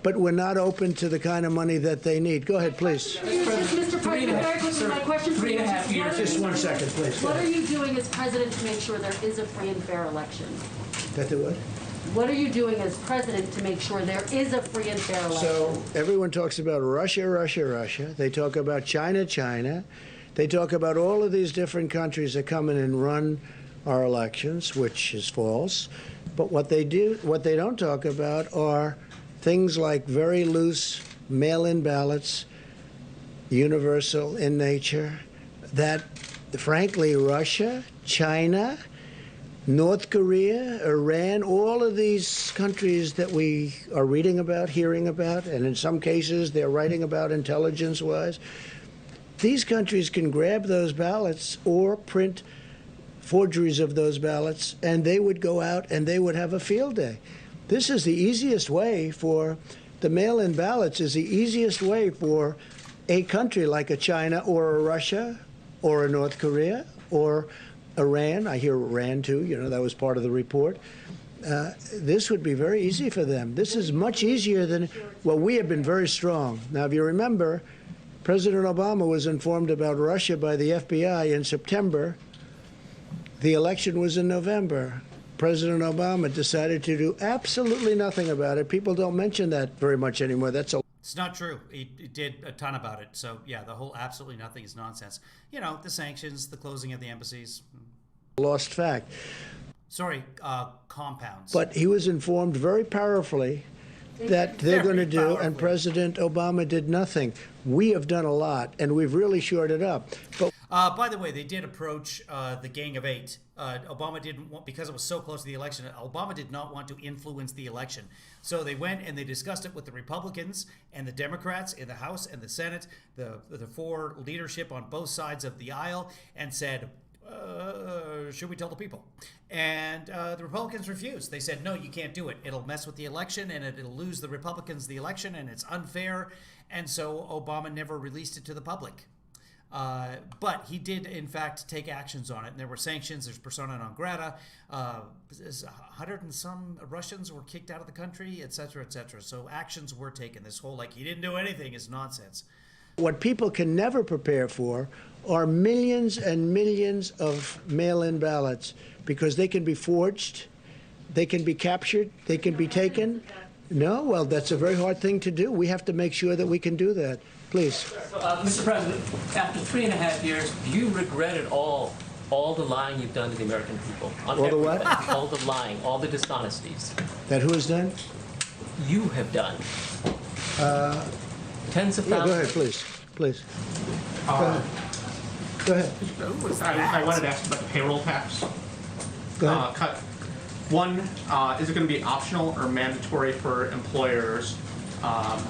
but we're not open to the kind of money that they need. Go ahead, please. Mr. President, very quickly, my question for you is just what are Just you 1 doing- second, please. Go What are ahead. you doing as president to make sure there is a free and fair election? That the what? What are you doing as president to make sure there is a free and fair election? So everyone talks about Russia, Russia, Russia. They talk about China, China. They talk about all of these different countries that come in and run our elections, which is false. But what they don't talk about are things like very loose mail-in ballots, universal in nature, that frankly Russia, China, North Korea, Iran, all of these countries that we are reading about, hearing about, and in some cases they're writing about intelligence-wise, these countries can grab those ballots or print forgeries of those ballots, and they would go out and they would have a field day. This is the easiest way for the mail-in ballots is the easiest way for a country like a China or a Russia or a North Korea or Iran. I hear Iran too, you know, that was part of the report. This would be very easy for them. This is much easier than, well, we have been very strong. Now, if you remember, President Obama was informed about Russia by the FBI in September. The election was in November. President Obama decided to do absolutely nothing about it. People don't mention that very much anymore. It's not true. He did a ton about it. So, yeah, the whole absolutely nothing is nonsense. You know, the sanctions, the closing of the embassies. Lost fact. Sorry, compounds. But he was informed very powerfully that they're going to do, and President Obama did nothing. We have done a lot, and we've really shored it up. But by the way, they did approach the Gang of Eight. Obama didn't want, because it was so close to the election, Obama did not want to influence the election. So they went and they discussed it with the Republicans and the Democrats in the House and the Senate, the four leadership on both sides of the aisle, and said, should we tell the people? And the Republicans refused. They said, no, you can't do it. It'll mess with the election, and it'll lose the Republicans the election, and it's unfair. And so Obama never released it to the public. But he did, in fact, take actions on it. And there were sanctions. There's persona non grata. 100 and some Russians were kicked out of the country, et cetera, et cetera. So actions were taken. This whole, like, he didn't do anything is nonsense. what people can never prepare for are millions and millions of mail-in ballots, because they can be forged, they can be captured, they can be taken. No, well, that's a very hard thing to do. We have to make sure that we can do that. Please. Mr. President, after 3.5 years, do you regret at all the lying you've done to the American people? All the what? All the lying, all the dishonesties. That who has done? You have done. Tens of thousands. Yeah, go ahead, please. Please. Go ahead. I wanted to ask about the payroll tax. Go ahead. Cut. One, is it going to be optional or mandatory for employers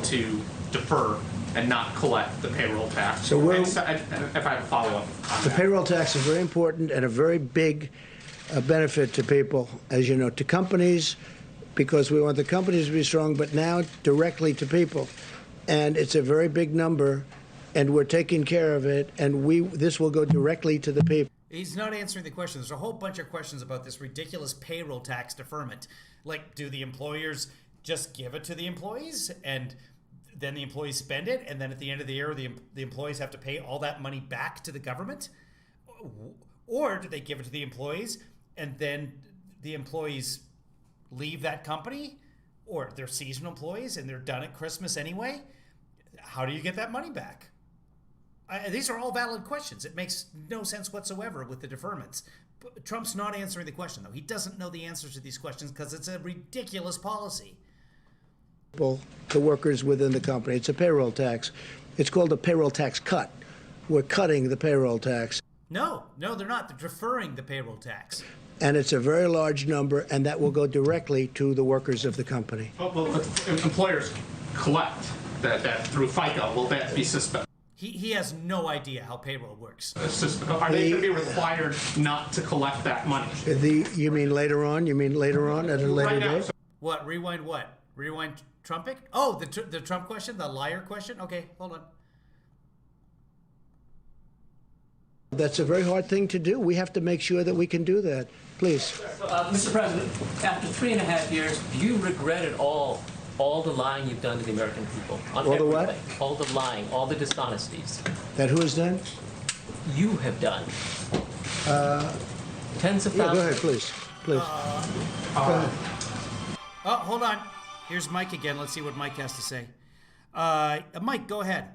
to defer and not collect the payroll tax? So if I have a follow-up on The that. payroll tax is very important and a very big benefit to people, as you know, to companies, because we want the companies to be strong, but now directly to people. And it's a very big number, and we're taking care of it, and this will go directly to the people. He's not answering the question. There's a whole bunch of questions about this ridiculous payroll tax deferment. Like, do the employers just give it to the employees and then the employees spend it, and then at the end of the year the employees have to pay all that money back to the government? Or do they give it to the employees and then the employees leave that company? Or they're seasonal employees and they're done at Christmas anyway? How do you get that money back? These are all valid questions. It makes no sense whatsoever with the deferments. But Trump's not answering the question, though. He doesn't know the answers to these questions because it's a ridiculous policy. The workers within the company. It's a payroll tax. It's called a payroll tax cut. We're cutting the payroll tax. No, they're not. They're deferring the payroll tax. And it's a very large number, and that will go directly to the workers of the company. Well, if employers collect that through FICA, will that be suspended? He has no idea how payroll works. Are they going to be required not to collect that money? You mean later on? You mean later on at a later date? What? Rewind what? Rewind Trumpic? Oh, the Trump question? The liar question? Okay, hold on. That's a very hard thing to do. We have to make sure that we can do that. Please. Mr. President, after 3.5 years, do you regret at all the lying you've done to the American people? All the what? All the lying, all the dishonesties. That who has done? You have done. Tens of thousands. Yeah, go ahead, please. Please. Go ahead. Oh, hold on. Here's Mike again. Let's see what Mike has to say. Mike, go ahead.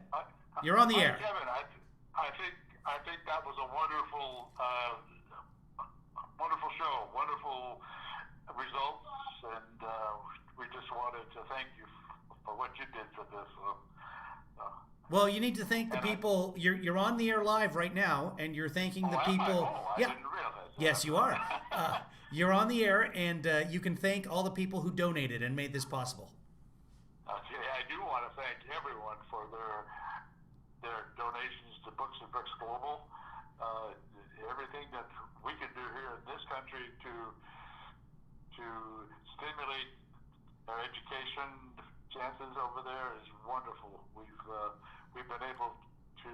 You're on the air. Kevin, I think that was a wonderful, wonderful show, wonderful results, and we just wanted to thank you for what you did for this. Well, you need to thank the people. You're on the air live right now, and you're thanking the people. I didn't realize that. Yes, you are. You're on the air, and you can thank all the people who donated and made this possible. Okay, I do want to thank everyone for their donations to Books and Bricks Global. Everything that we can do here in this country to stimulate our education chances over there is wonderful. We've been able to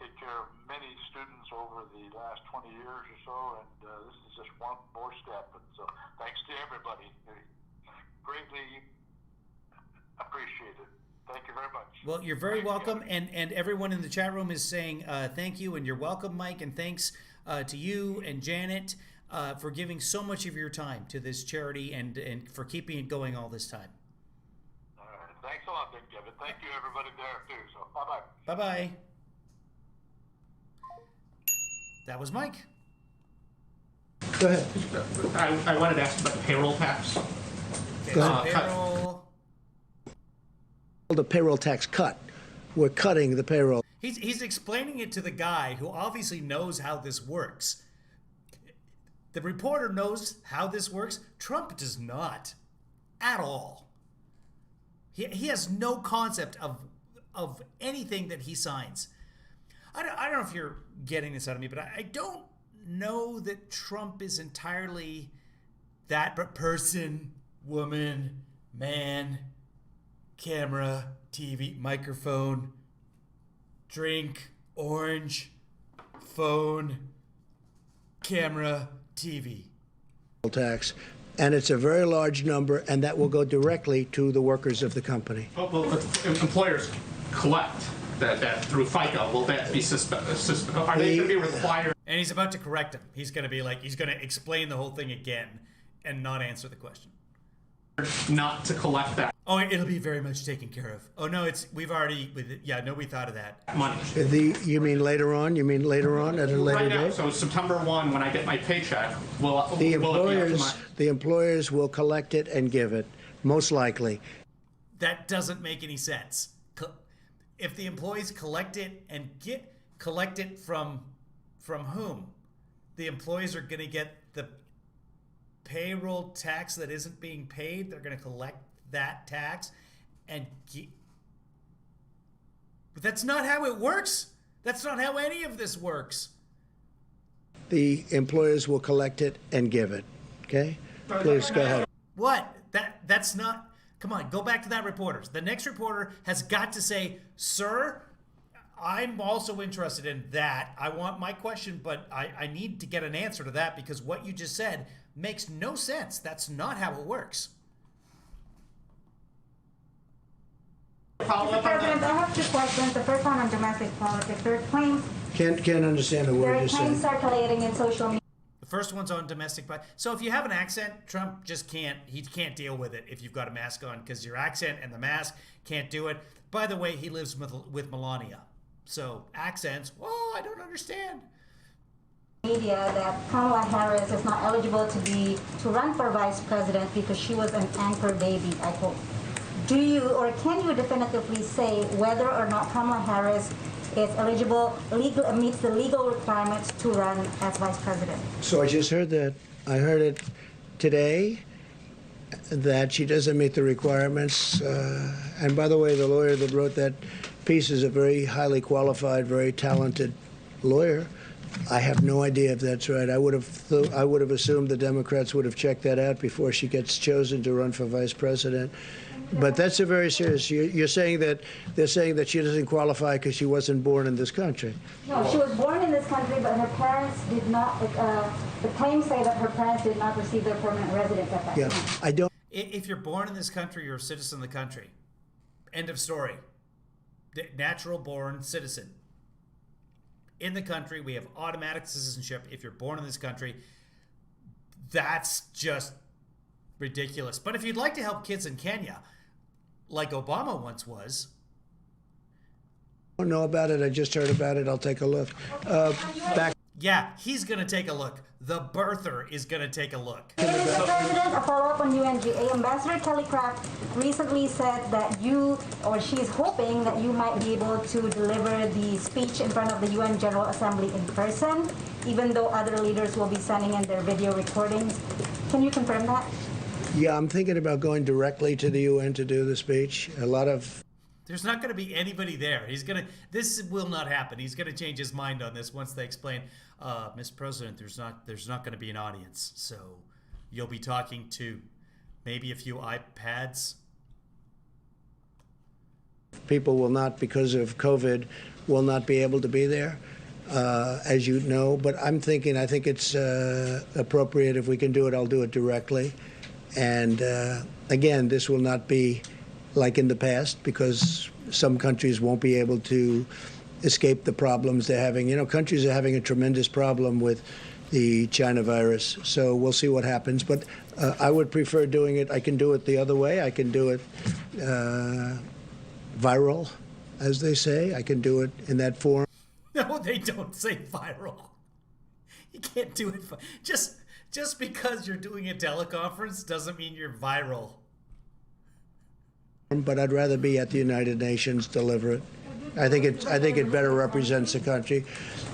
take care of many students over the last 20 years or so, and this is just one more step. And so thanks to everybody. Greatly appreciated. Thank you very much. Well, you're very welcome, and everyone in the chat room is saying thank you, and you're welcome, Mike, and thanks to you and Janet for giving so much of your time to this charity and for keeping it going all this time. All right. Thanks a lot, then, Kevin. Thank you, everybody there, too. So, bye-bye. Bye-bye. That was Mike. Go ahead. I wanted to ask about the payroll tax. Okay, so payroll. The payroll tax cut. We're cutting the payroll. He's explaining it to the guy who obviously knows how this works. The reporter knows how this works. Trump does not, at all. He has no concept of anything that he signs. I don't know if you're getting this out of me, but I don't know that Trump is entirely that person, woman, man, camera, TV, microphone, drink, orange, phone, camera, TV. Tax. And it's a very large number, and that will go directly to the workers of the company. Well, employers collect that through FICA. Will that be are they going to be required? And he's about to correct him. He's going to explain the whole thing again and not answer the question. Not to collect that. Oh, it'll be very much taken care of. Oh no, we thought of that. Money. You mean later on? You mean later on at a later Right now, date? so September 1, when I get my paycheck, The employers will collect it and give it, most likely. That doesn't make any sense. If the employees collect it and collect it from whom? The employees are going to get the payroll tax that isn't being paid. They're going to collect that tax and but that's not how it works. That's not how any of this works. The employers will collect it and give it. Okay? Please go ahead. What? That's not. Come on, go back to that reporter. The next reporter has got to say, "Sir, I'm also interested in that. I want my question, but I need to get an answer to that because what you just said makes no sense. That's not how it works." Mr. President, I have two questions. The first one on domestic politics. There are claims. Can't understand a word There you're are claims saying. circulating in social media. The first one's on domestic. So if you have an accent, Trump just can't. He can't deal with it if you've got a mask on because your accent and the mask can't do it. By the way, he lives with Melania. So accents, I don't understand. Media that Kamala Harris is not eligible to run for vice president because she was an anchor baby, I quote. Do you or can you definitively say whether or not Kamala Harris is eligible, meets the legal requirements to run as vice president? So I just heard that. I heard it today that she doesn't meet the requirements. And by the way, the lawyer that wrote that piece is a very highly qualified, very talented lawyer. I have no idea if that's right. I would have assumed the Democrats would have checked that out before she gets chosen to run for vice president. But that's a very serious. You're saying that they're saying that she doesn't qualify because she wasn't born in this country. No, she was born in this country, but her parents did not. The claims say that her parents did not receive their permanent residence at that time. I don't. If you're born in this country, you're a citizen of the country. End of story. Natural born citizen. In the country, we have automatic citizenship. If you're born in this country, that's just ridiculous. But if you'd like to help kids in Kenya, like Obama once was. I don't know about it. I just heard about it. I'll take a look. Back. Yeah, he's going to take a look. The birther is going to take a look. Mr. President, a follow-up on UNGA. Ambassador Kelly Craft recently said that she's hoping that you might be able to deliver the speech in front of the UN General Assembly in person, even though other leaders will be sending in their video recordings. Can you confirm that? Yeah, I'm thinking about going directly to the UN to do the speech. A lot of There's not going to be anybody there. This will not happen. He's going to change his mind on this once they explain, Mr. President, there's not going to be an audience. So you'll be talking to maybe a few iPads. people will not, because of COVID, will not be able to be there, as you know. But I think it's appropriate if we can do it, I'll do it directly. And again, this will not be like in the past, because some countries won't be able to escape the problems they're having. You know, countries are having a tremendous problem with the China virus. So we'll see what happens. But I would prefer doing it. I can do it the other way. I can do it viral, as they say. I can do it in that form. No, they don't say viral. You can't do it. Just because you're doing a teleconference doesn't mean you're viral. But I'd rather be at the United Nations, deliver it. I think it better represents the country.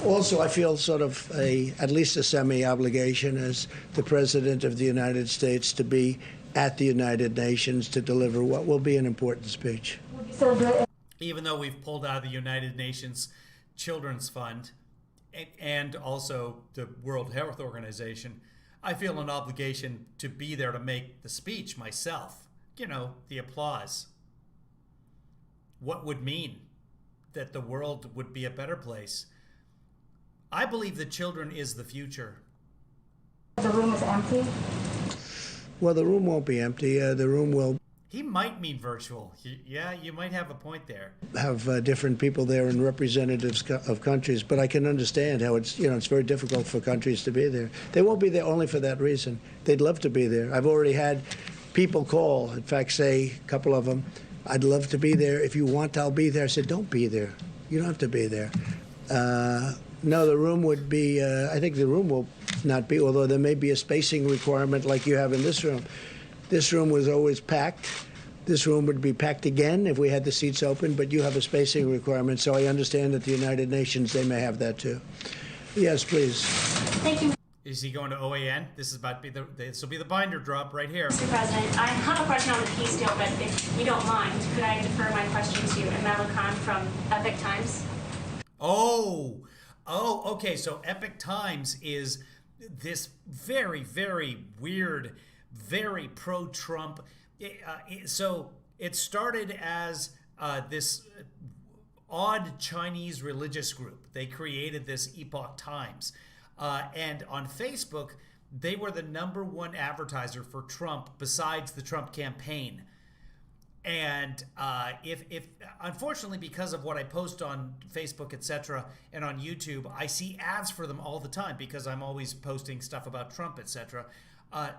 Also, I feel sort of at least a semi-obligation as the President of the United States to be at the United Nations to deliver what will be an important speech. Even though we've pulled out of the United Nations Children's Fund and also the World Health Organization, I feel an obligation to be there to make the speech myself. You know, the applause. What would mean that the world would be a better place. I believe that children is the future. The room is empty? Well, the room won't be empty. The room will He might mean virtual. Yeah, you might have a point there. have different people there and representatives of countries, but I can understand how it's very difficult for countries to be there. They won't be there only for that reason. They'd love to be there. I've already had people call, in fact, say, a couple of them, I'd love to be there. If you want, I'll be there. I said, don't be there. You don't have to be there. No, the room would be, I think the room will not be, although there may be a spacing requirement like you have in this room. This room was always packed. This room would be packed again if we had the seats open, but you have a spacing requirement, so I understand at the United Nations they may have that too. Yes, please. Thank you, Is he going to OAN? This will be the binder drop right here. Mr. President. I have a question on the peace deal, but if you don't mind, could I defer my question to Amala Khan from Epic Times? Oh, okay. So Epic Times is this very, very weird, very pro-Trump. So it started as this odd Chinese religious group. They created this Epoch Times. And on Facebook, they were the #1 advertiser for Trump besides the Trump campaign. And if unfortunately, because of what I post on Facebook, etc., and on YouTube, I see ads for them all the time because I'm always posting stuff about Trump, etc.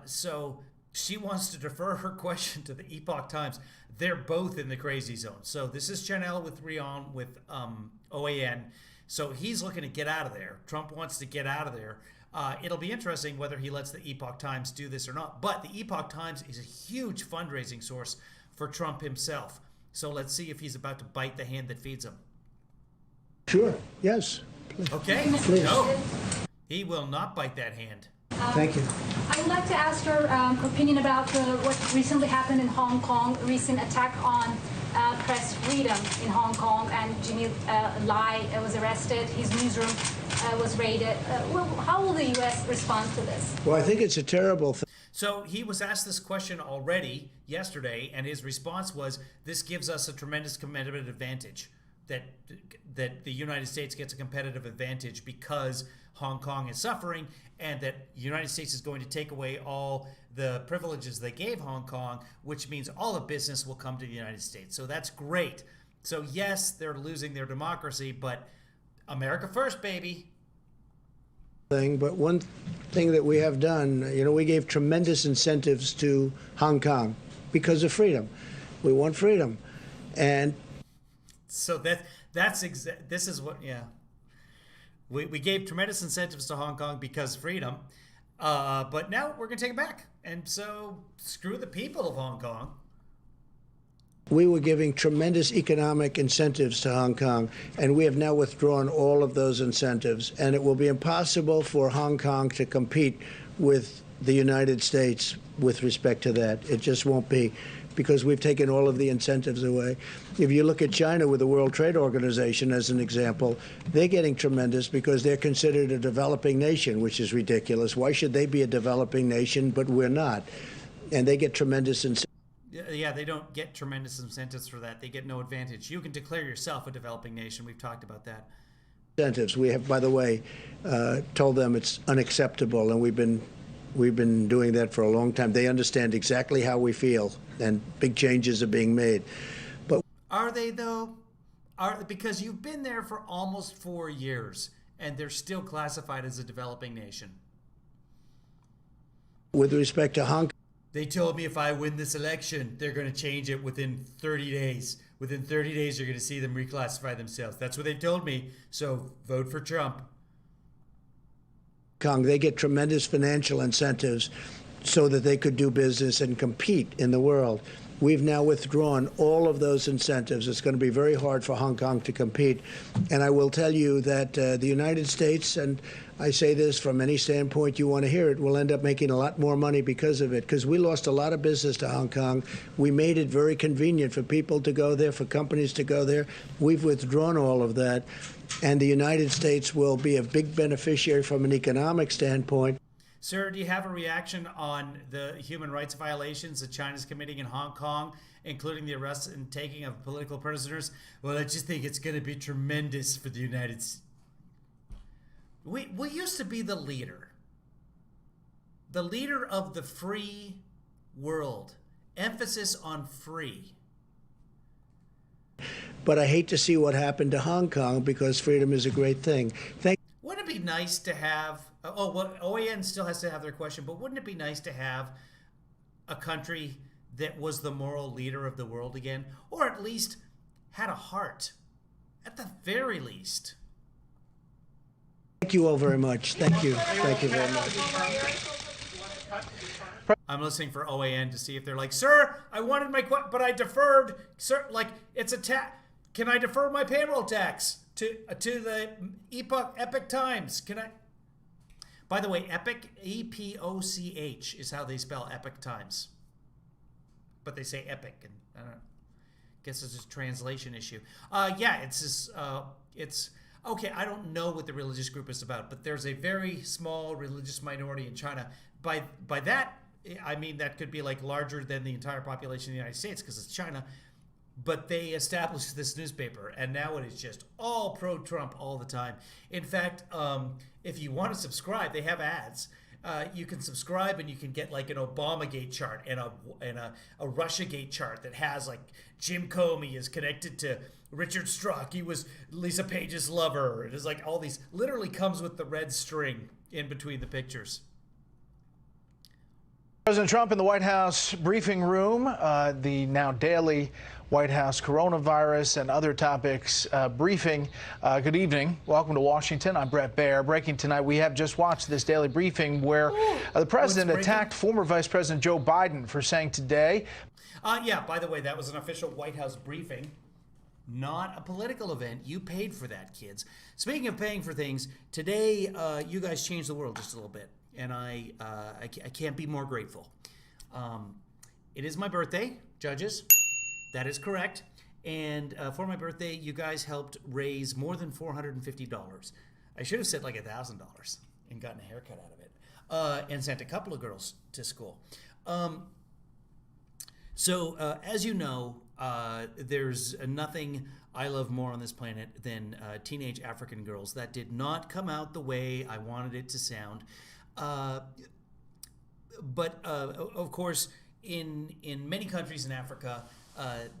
So she wants to defer her question to the Epoch Times. They're both in the crazy zone. So this is Chanel with Rion with OAN. So he's looking to get out of there. Trump wants to get out of there. It'll be interesting whether he lets the Epoch Times do this or not. But the Epoch Times is a huge fundraising source for Trump himself. So let's see if he's about to bite the hand that feeds him. Sure. Yes. Please. Okay? Please. No. He will not bite that hand. Thank you. I would like to ask your opinion about what recently happened in Hong Kong, recent attack on press freedom in Hong Kong, and Jimmy Lai was arrested, his newsroom was raided. How will the U.S. respond to this? Well, I think it's a terrible thing. So he was asked this question already yesterday, and his response was, this gives us a tremendous competitive advantage, that the United States gets a competitive advantage because Hong Kong is suffering, and that the United States is going to take away all the privileges they gave Hong Kong, which means all the business will come to the United States. So that's great. So yes, they're losing their democracy, but America first, baby. But one thing that we have done, we gave tremendous incentives to Hong Kong because of freedom. We want freedom. And so this is what, yeah. We gave tremendous incentives to Hong Kong because freedom, but now we're going to take it back. And so screw the people of Hong Kong. We were giving tremendous economic incentives to Hong Kong, and we have now withdrawn all of those incentives. And it will be impossible for Hong Kong to compete with the United States with respect to that. It just won't be, because we've taken all of the incentives away. If you look at China with the World Trade Organization as an example, they're getting tremendous because they're considered a developing nation, which is ridiculous. Why should they be a developing nation, but we're not? And they get tremendous incentives. Yeah, they don't get tremendous incentives for that. They get no advantage. You can declare yourself a developing nation. We've talked about that. Incentives. We have, by the way, told them it's unacceptable, and we've been doing that for a long time. They understand exactly how we feel, and big changes are being made. But are they though? Because you've been there for almost 4 years, and they're still classified as a developing nation. With respect to Hong Kong, they told me if I win this election, they're going to change it within 30 days. Within 30 days, you're going to see them reclassify themselves. That's what they told me. So vote for Trump. They get tremendous financial incentives so that they could do business and compete in the world. We've now withdrawn all of those incentives. It's going to be very hard for Hong Kong to compete. And I will tell you that the United States, and I say this from any standpoint you want to hear it, will end up making a lot more money because of it, because we lost a lot of business to Hong Kong. We made it very convenient for people to go there, for companies to go there. We've withdrawn all of that. And the United States will be a big beneficiary from an economic standpoint. Sir, do you have a reaction on the human rights violations that China's committing in Hong Kong, including the arrest and taking of political prisoners? Well, I just think it's going to be tremendous for the United States. We used to be the leader of the free world. Emphasis on free. But I hate to see what happened to Hong Kong, because freedom is a great thing. Wouldn't it be nice to have... OAN still has to have their question, but wouldn't it be nice to have a country that was the moral leader of the world again? Or at least had a heart, at the very least. Thank you all very much. Thank you. Thank you very much. I'm listening for OAN to see if they're like, sir, I wanted my but I deferred. Sir, like, it's a tax. Can I defer my payroll tax to the Epoch Times? Can I? By the way, Epoch, E-P-O-C-H is how they spell Epoch Times. But they say Epic, and I don't know. Guess it's a translation issue. Yeah, it's okay. I don't know what the religious group is about, but there's a very small religious minority in China. By that, I mean that could be like larger than the entire population of the United States, because it's China. But they established this newspaper, and now it is just all pro-Trump all the time. In fact, if you want to subscribe, they have ads. You can subscribe, and you can get like an Obamagate chart and a Russiagate chart that has like Jim Comey is connected to Richard Strzok. He was Lisa Page's lover. It is like all these. Literally comes with the red string in between the pictures. President Trump in the White House briefing room, the now daily White House coronavirus and other topics briefing. Good evening. Welcome to Washington. I'm Brett Baer. Breaking tonight, we have just watched this daily briefing where the president attacked former Vice President Joe Biden for saying today. Yeah, by the way, that was an official White House briefing, not a political event. You paid for that, kids. Speaking of paying for things, today you guys changed the world just a little bit, and I can't be more grateful. It is my birthday, judges. That is correct. And for my birthday, you guys helped raise more than $450. I should have said like $1,000 and gotten a haircut out of it, and sent a couple of girls to school. So as you know, there's nothing I love more on this planet than teenage African girls. That did not come out the way I wanted it to sound. But of course, in many countries in Africa,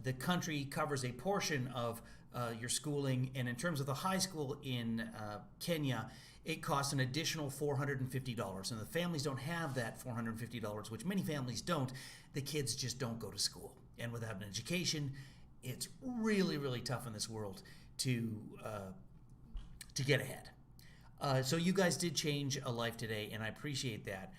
the country covers a portion of your schooling, and in terms of the high school in Kenya, it costs an additional $450, and the families don't have that $450, which many families don't. The kids just don't go to school, and without an education, it's really, really tough in this world to get ahead. So you guys did change a life today, and I appreciate that.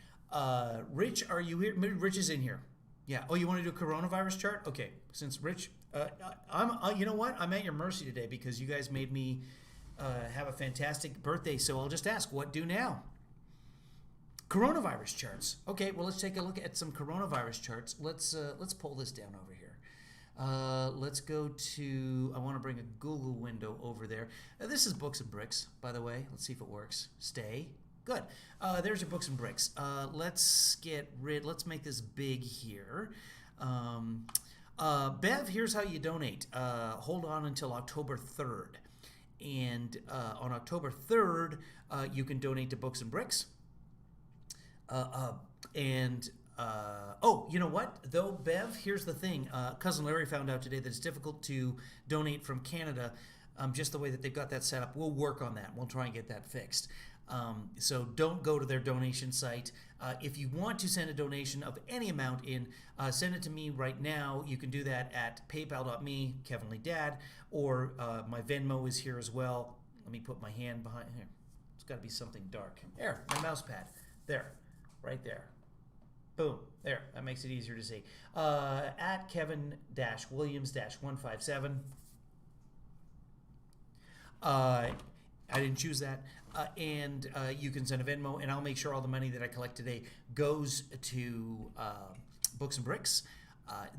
Rich, are you here? Rich is in here. Yeah. Oh, you want to do a coronavirus chart? Okay. Since Rich, you know what? I'm at your mercy today because you guys made me have a fantastic birthday. So I'll just ask, what do now? Coronavirus charts. Okay, well, let's take a look at some coronavirus charts. Let's pull this down over here. Let's go to, I want to bring a Google window over there. This is Books and Bricks, by the way. Let's see if it works. Stay. Good. There's your Books and Bricks. Let's make this big here. Bev, here's how you donate. Hold on until October 3rd. And on October 3rd, you can donate to Books and Bricks. Oh, you know what? Though, Bev, here's the thing. Cousin Larry found out today that it's difficult to donate from Canada, just the way that they've got that set up. We'll work on that. We'll try and get that fixed. So don't go to their donation site. If you want to send a donation of any amount in, send it to me right now. You can do that at paypal.me, Kevin Lee Dad, or my Venmo is here as well. Let me put my hand behind here. It's got to be something dark. There, my mouse pad. There, right there. Boom. There. That makes it easier to see. At Kevin-Williams-157. I didn't choose that. And you can send a Venmo, and I'll make sure all the money that I collect today goes to Books and Bricks.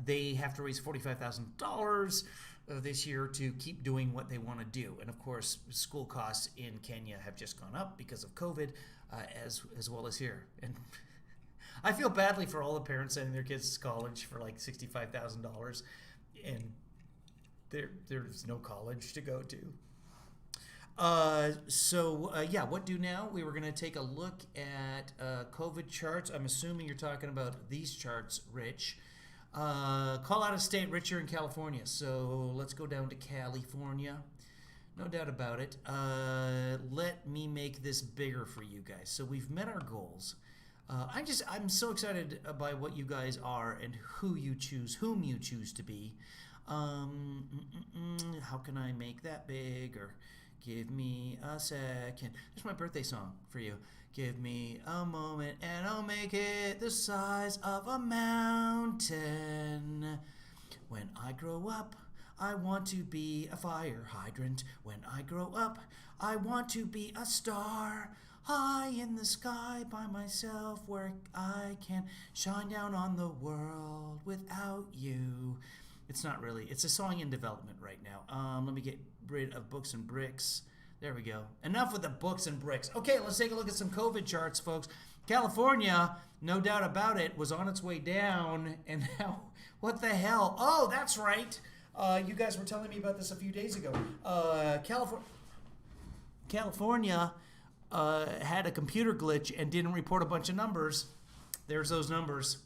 They have to raise $45,000 this year to keep doing what they want to do. And of course, school costs in Kenya have just gone up because of COVID, as well as here. And I feel badly for all the parents sending their kids to college for like $65,000, and there's no college to go to. What do now? We were going to take a look at COVID charts. I'm assuming you're talking about these charts, Rich. Call out of state, Rich, you're in California. So let's go down to California. No doubt about it. Let me make this bigger for you guys. So we've met our goals. I'm so excited by what you guys are and whom you choose to be. How can I make that bigger? Give me a second. There's my birthday song for you. Give me a moment and I'll make it the size of a mountain. When I grow up, I want to be a fire hydrant. When I grow up, I want to be a star high in the sky by myself where I can shine down on the world without you. It's not really. It's a song in development right now. Let me get rid of Books and Bricks. There we go. Enough with the Books and Bricks. Okay, let's take a look at some COVID charts, folks. California, no doubt about it, was on its way down, and now, what the hell? Oh, that's right. You guys were telling me about this a few days ago. California had a computer glitch and didn't report a bunch of numbers. There's those numbers.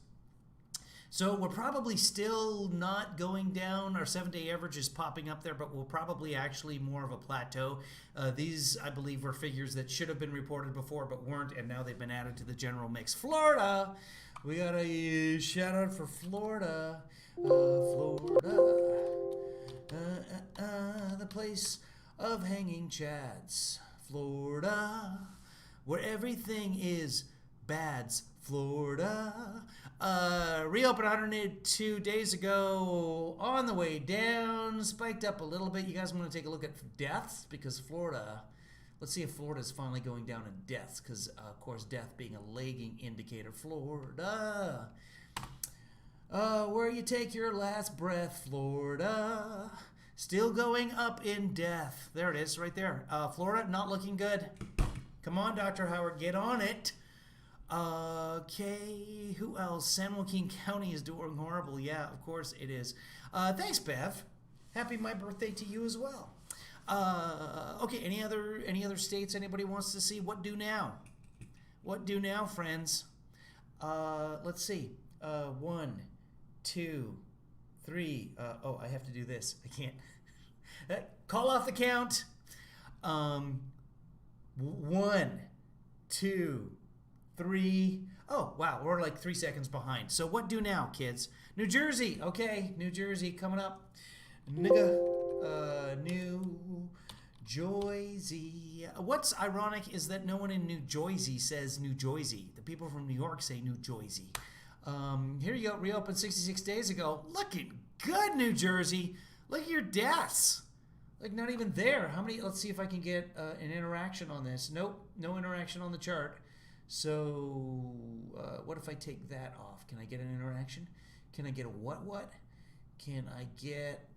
So we're probably still not going down. Our 7-day average is popping up there, but we'll probably actually more of a plateau. These, I believe, were figures that should have been reported before but weren't, and now they've been added to the general mix. Florida! We got a shout out for Florida. The place of hanging chads. Florida, where everything is bads. Florida. Reopened 102 days ago, on the way down, spiked up a little bit. You guys want to take a look at deaths? Because Florida, let's see if Florida's finally going down in deaths, because, of course, death being a lagging indicator. Florida. Where you take your last breath, Florida. Still going up in death. There it is, right there. Florida, not looking good. Come on, Dr. Howard, get on it. Okay, who else? San Joaquin County is doing horrible. Yeah, of course it is. Thanks, Bev. Happy my birthday to you as well. Okay, any other states anybody wants to see? What do now? What do now, friends? Let's see. 1, 2, 3. I have to do this. I can't. Call off the count. 1, 2, 3. Oh, wow, we're like 3 seconds behind. So what do now, kids? New Jersey. Okay, New Jersey coming up. New Jersey. What's ironic is that no one in New Jersey says New Jersey. The people from New York say New Jersey. Here you go, reopened 66 days ago. Looking good, New Jersey. Look at your deaths. Like, not even there. How many? Let's see if I can get an interaction on this. Nope, no interaction on the chart. So what if I take that off? Can I get an interaction? Can I get a what? Can I get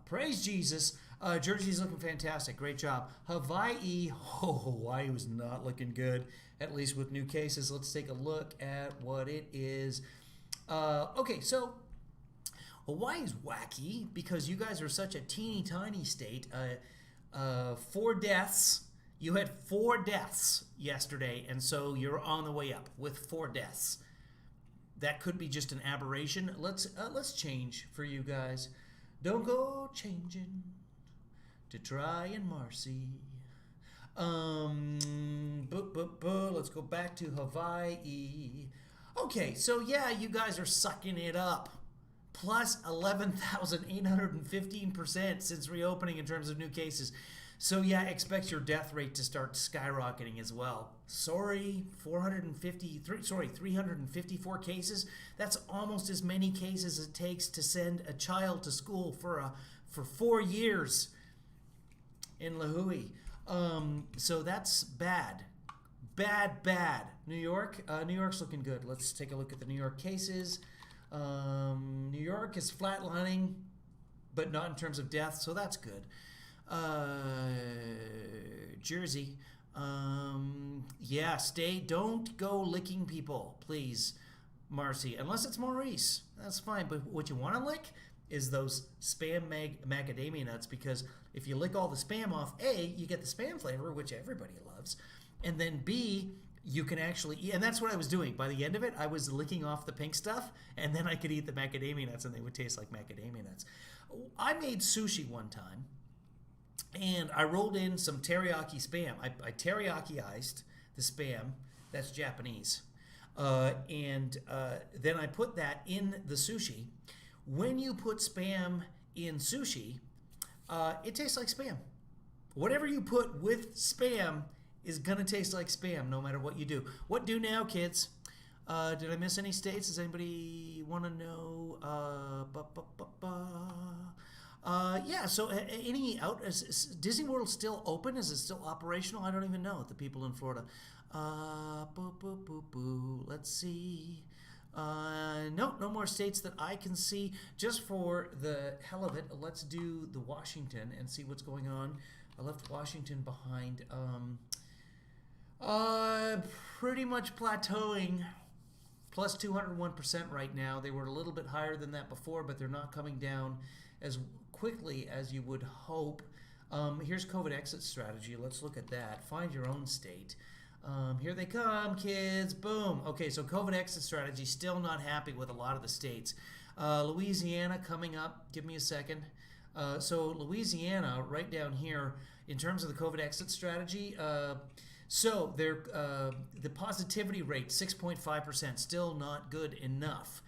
praise Jesus? Jersey's looking fantastic. Great job. Hawaii. Oh, Hawaii was not looking good, at least with new cases. Let's take a look at what it is. Okay, so Hawaii's wacky because you guys are such a teeny tiny state. 4 deaths. You had 4 deaths yesterday, and so you're on the way up with 4 deaths. That could be just an aberration. Let's change for you guys. Don't go changing to try and Marcy. Let's go back to Hawaii. Okay, so yeah, you guys are sucking it up. Plus 11,815% since reopening in terms of new cases. So yeah, expect your death rate to start skyrocketing as well. 354 cases. That's almost as many cases it takes to send a child to school for 4 years in Lahui. So that's bad. Bad. New York's looking good. Let's take a look at the New York cases. New York is flatlining, but not in terms of death, so that's good. Jersey, don't go licking people, please, Marcy, unless it's Maurice. That's fine, but what you want to lick is those spam macadamia nuts, because if you lick all the spam off, A, you get the spam flavor, which everybody loves, and then B, you can actually eat, and that's what I was doing. By the end of it, I was licking off the pink stuff, and then I could eat the macadamia nuts, and they would taste like macadamia nuts. I made sushi one time, and I rolled in some teriyaki spam. I teriyaki-iced the spam. That's Japanese. And then I put that in the sushi. When you put spam in sushi, it tastes like spam. Whatever you put with spam is going to taste like spam no matter what you do. What do now, kids? Did I miss any states? Does anybody want to know? Yeah, so is Disney World still open? Is it still operational? I don't even know, the people in Florida. Let's see. No more states that I can see. Just for the hell of it, let's do the Washington and see what's going on. I left Washington behind. Pretty much plateauing. Plus 201% right now. They were a little bit higher than that before, but they're not coming down as quickly as you would hope. Here's COVID exit strategy. Let's look at that. Find your own state. Here they come, kids. Boom. Okay, so COVID exit strategy, still not happy with a lot of the states. Louisiana coming up. Give me a second. So Louisiana, right down here, in terms of the COVID exit strategy, so the positivity rate, 6.5%, still not good enough.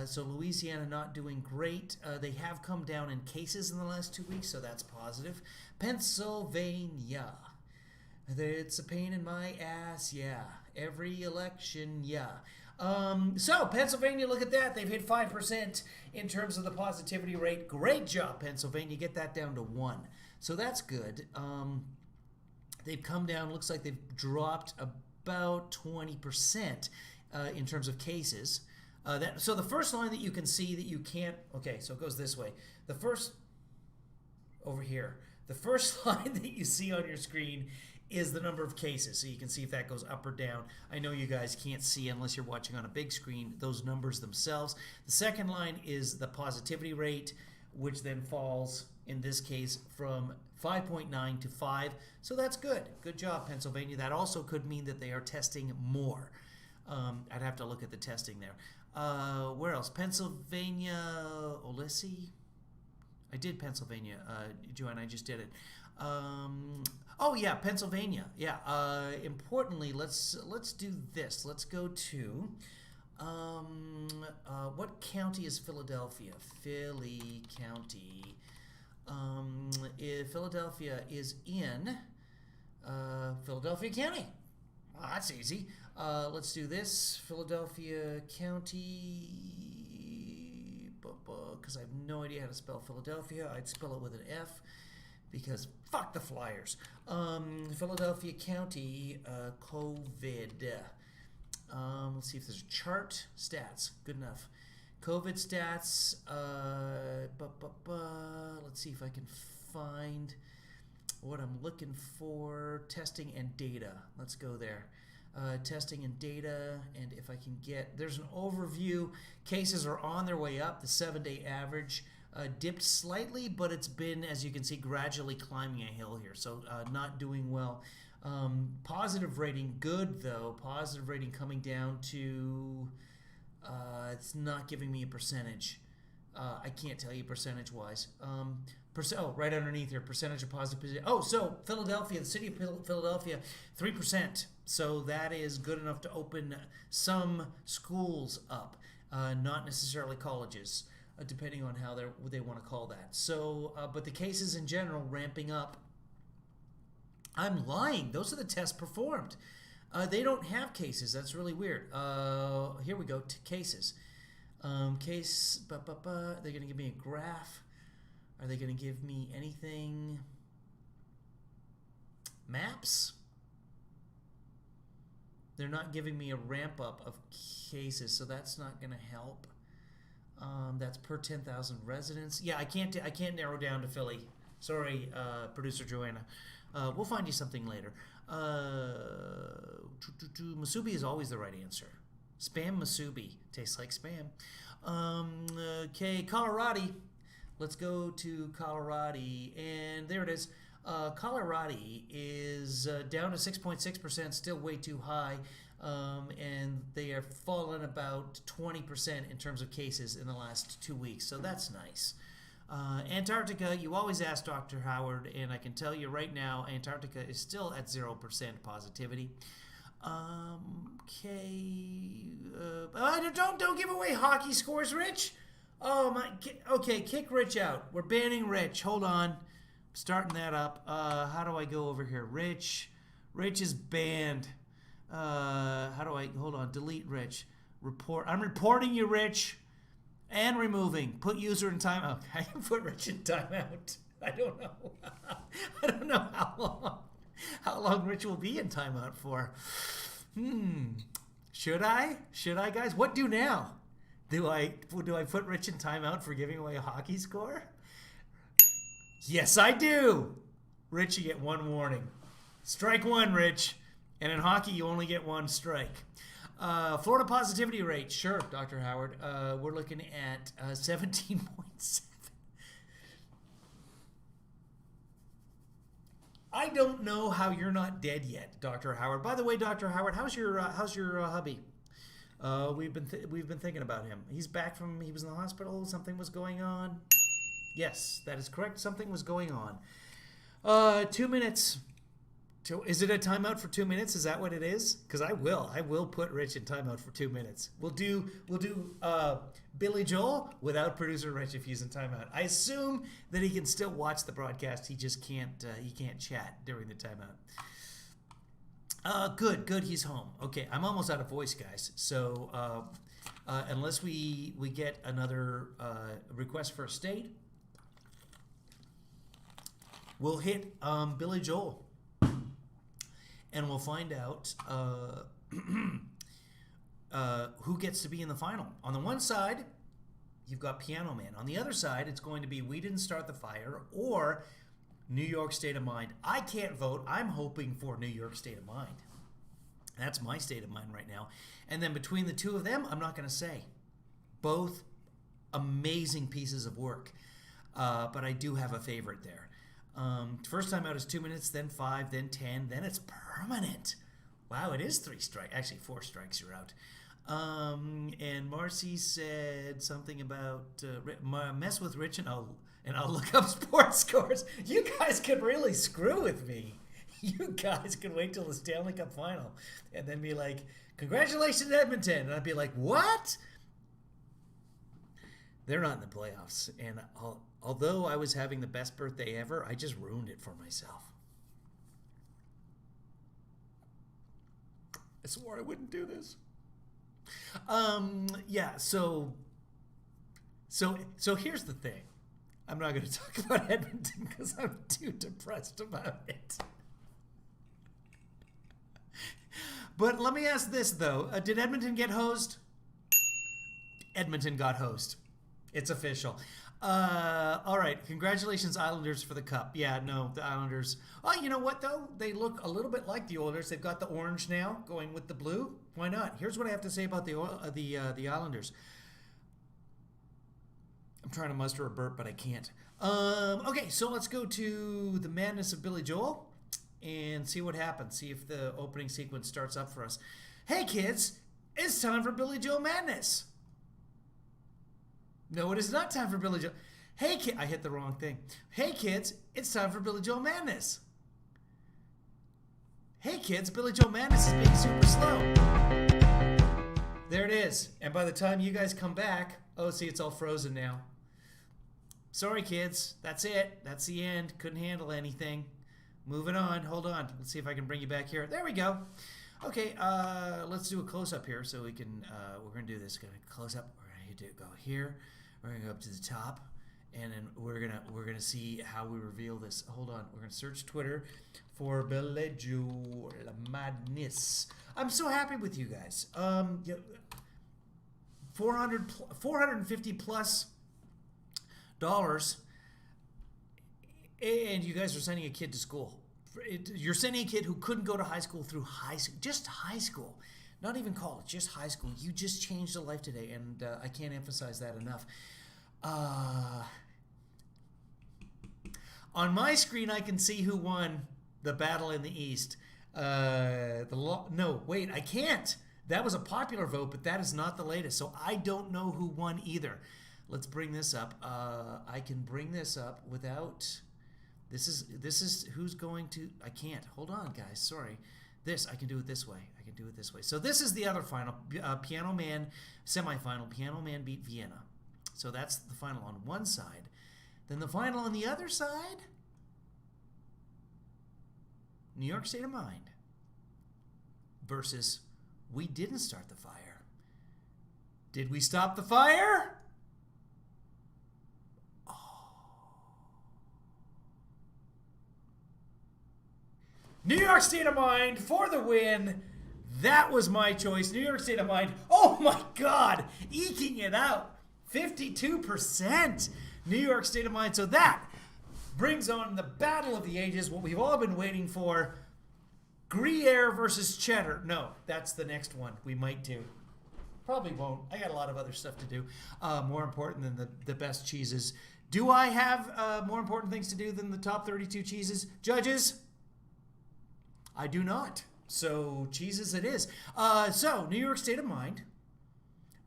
So Louisiana not doing great. They have come down in cases in the last 2 weeks, so that's positive. Pennsylvania. It's a pain in my ass, yeah. Every election, yeah. So Pennsylvania, look at that. They've hit 5% in terms of the positivity rate. Great job, Pennsylvania. Get that down to 1. So that's good. They've come down. Looks like they've dropped about 20% in terms of cases. So the first line that you can see that you can't... Okay, so it goes this way. Over here. The first line that you see on your screen is the number of cases, so you can see if that goes up or down. I know you guys can't see, unless you're watching on a big screen, those numbers themselves. The second line is the positivity rate, which then falls, in this case, from 5.9 to 5. So that's good. Good job, Pennsylvania. That also could mean that they are testing more. I'd have to look at the testing there. Where else? Pennsylvania, Olesi? I did Pennsylvania, Joanne, I just did it. Oh yeah, Pennsylvania. Yeah. Importantly, let's do this. Let's go to what county is Philadelphia? Philly County. Philadelphia is in Philadelphia County. Oh, that's easy. Let's do this. Philadelphia County, because I have no idea how to spell Philadelphia. I'd spell it with an F. because fuck the Flyers. Philadelphia County, COVID. Let's see if there's a chart. Stats. Good enough. COVID stats. Let's see if I can find what I'm looking for. Testing and data. Let's go there. Testing and data, and if I can get, there's an overview. Cases are on their way up. The 7-day average dipped slightly, but it's been, as you can see, gradually climbing a hill here. So not doing well. Positive rating, good though. Positive rating coming down to, it's not giving me a percentage. I can't tell you percentage-wise. Right underneath here, percentage of positive. Oh, so Philadelphia, the city of Philadelphia, 3%. So that is good enough to open some schools up, not necessarily colleges, depending on how they want to call that. So, but the cases in general ramping up. I'm lying. Those are the tests performed. They don't have cases. That's really weird. Here we go. Cases. They're going to give me a graph. Are they going to give me anything? Maps? They're not giving me a ramp up of cases, so that's not going to help. That's per 10,000 residents. Yeah, I can't narrow down to Philly. Sorry, producer Joanna. We'll find you something later. Musubi is always the right answer. Spam Musubi. Tastes like spam. Okay, Colorado. Let's go to Colorado. And there it is. Colorado is down to 6.6%, still way too high. And they are fallen about 20% in terms of cases in the last 2 weeks. So that's nice. Antarctica, you always ask Dr. Howard, and I can tell you right now, Antarctica is still at 0% positivity. Don't give away hockey scores, Rich. Oh my. Okay, kick Rich out. We're banning Rich. Hold on, starting that up. How do I go over here? Rich is banned. How do I? Hold on. Delete Rich. Report. I'm reporting you, Rich. And removing. Put user in timeout. I can put Rich in timeout. I don't know. I don't know how long Rich will be in timeout for. Should I? Guys? What do now? Do I put Rich in timeout for giving away a hockey score? Yes, I do. Rich, you get one warning. Strike one, Rich. And in hockey, you only get one strike. Florida positivity rate, sure, Dr. Howard. We're looking at 17.7. I don't know how you're not dead yet, Dr. Howard. By the way, Dr. Howard, how's your hubby? We've been thinking about him. He's back from. He was in the hospital. Something was going on. Yes, that is correct. Something was going on. 2 minutes. Is it a timeout for 2 minutes? Is that what it is? Because I will put Rich in timeout for 2 minutes. We'll do Billy Joel without producer Rich if he's in timeout. I assume that he can still watch the broadcast. He just can't chat during the timeout. Good. He's home. Okay, I'm almost out of voice, guys. So unless we get another request for a state, we'll hit Billy Joel. And we'll find out who gets to be in the final. On the one side, you've got Piano Man. On the other side, it's going to be We Didn't Start the Fire or New York State of Mind. I can't vote. I'm hoping for New York State of Mind. That's my state of mind right now. And then between the two of them, I'm not going to say. Both amazing pieces of work. But I do have a favorite there. First time out is 2 minutes, then 5, then 10, then it's permanent. Wow, it is 3 strikes. Actually, 4 strikes, you're out. And Marcy said something about mess with Rich and I'll look up sports scores. You guys could really screw with me. You guys could wait till the Stanley Cup final and then be like, congratulations, Edmonton. And I'd be like, what? They're not in the playoffs. And although I was having the best birthday ever, I just ruined it for myself. I swore I wouldn't do this. Yeah, so here's the thing. I'm not going to talk about Edmonton because I'm too depressed about it. But let me ask this, though. Did Edmonton get hosed? Edmonton got hosed. It's official. All right. Congratulations, Islanders, for the cup. Yeah, no, the Islanders. Oh, you know what, though? They look a little bit like the Oilers. They've got the orange now going with the blue. Why not? Here's what I have to say about the Islanders. I'm trying to muster a burp, but I can't. Okay, so let's go to the madness of Billy Joel and see what happens. See if the opening sequence starts up for us. Hey, kids, it's time for Billy Joel Madness. No, it is not time for Billy Joel. Hey, kid, I hit the wrong thing. Hey, kids, it's time for Billy Joel Madness. Hey, kids, Billy Joel Madness is being super slow. There it is. And by the time you guys come back, oh, see, it's all frozen now. Sorry, kids. That's it. That's the end. Couldn't handle anything. Moving on. Hold on. Let's see if I can bring you back here. There we go. Okay, let's do a close-up here so we can, we're going to do this. Going to close up. We're going to go here. We're going to go up to the top. And then we're gonna see how we reveal this. Hold on. We're going to search Twitter for Billy Joel Madness. I'm so happy with you guys. 450 plus dollars, and you guys are sending a kid to school. You're sending a kid who couldn't go to high school through just high school, not even college, just high school. You just changed a life today, and I can't emphasize that enough. On my screen, I can see who won the battle in the East. No, wait, I can't. That was a popular vote, but that is not the latest. So I don't know who won either. Let's bring this up. I can bring this up without. This is who's going to. I can't. Hold on, guys. Sorry. I can do it this way. So this is the other final. Piano Man semifinal. Piano Man beat Vienna. So that's the final on one side. Then the final on the other side. New York State of Mind versus We Didn't Start the Fire. Did we stop the fire? Oh. New York State of Mind for the win. That was my choice. New York State of Mind. Oh my God. Eking it out. 52%. New York State of Mind. So that brings on the battle of the ages, what we've all been waiting for. Gruyere versus cheddar. No, that's the next one we might do. Probably won't. I got a lot of other stuff to do. More important than the best cheeses. Do I have more important things to do than the top 32 cheeses? Judges? I do not. So cheeses it is. So New York State of Mind.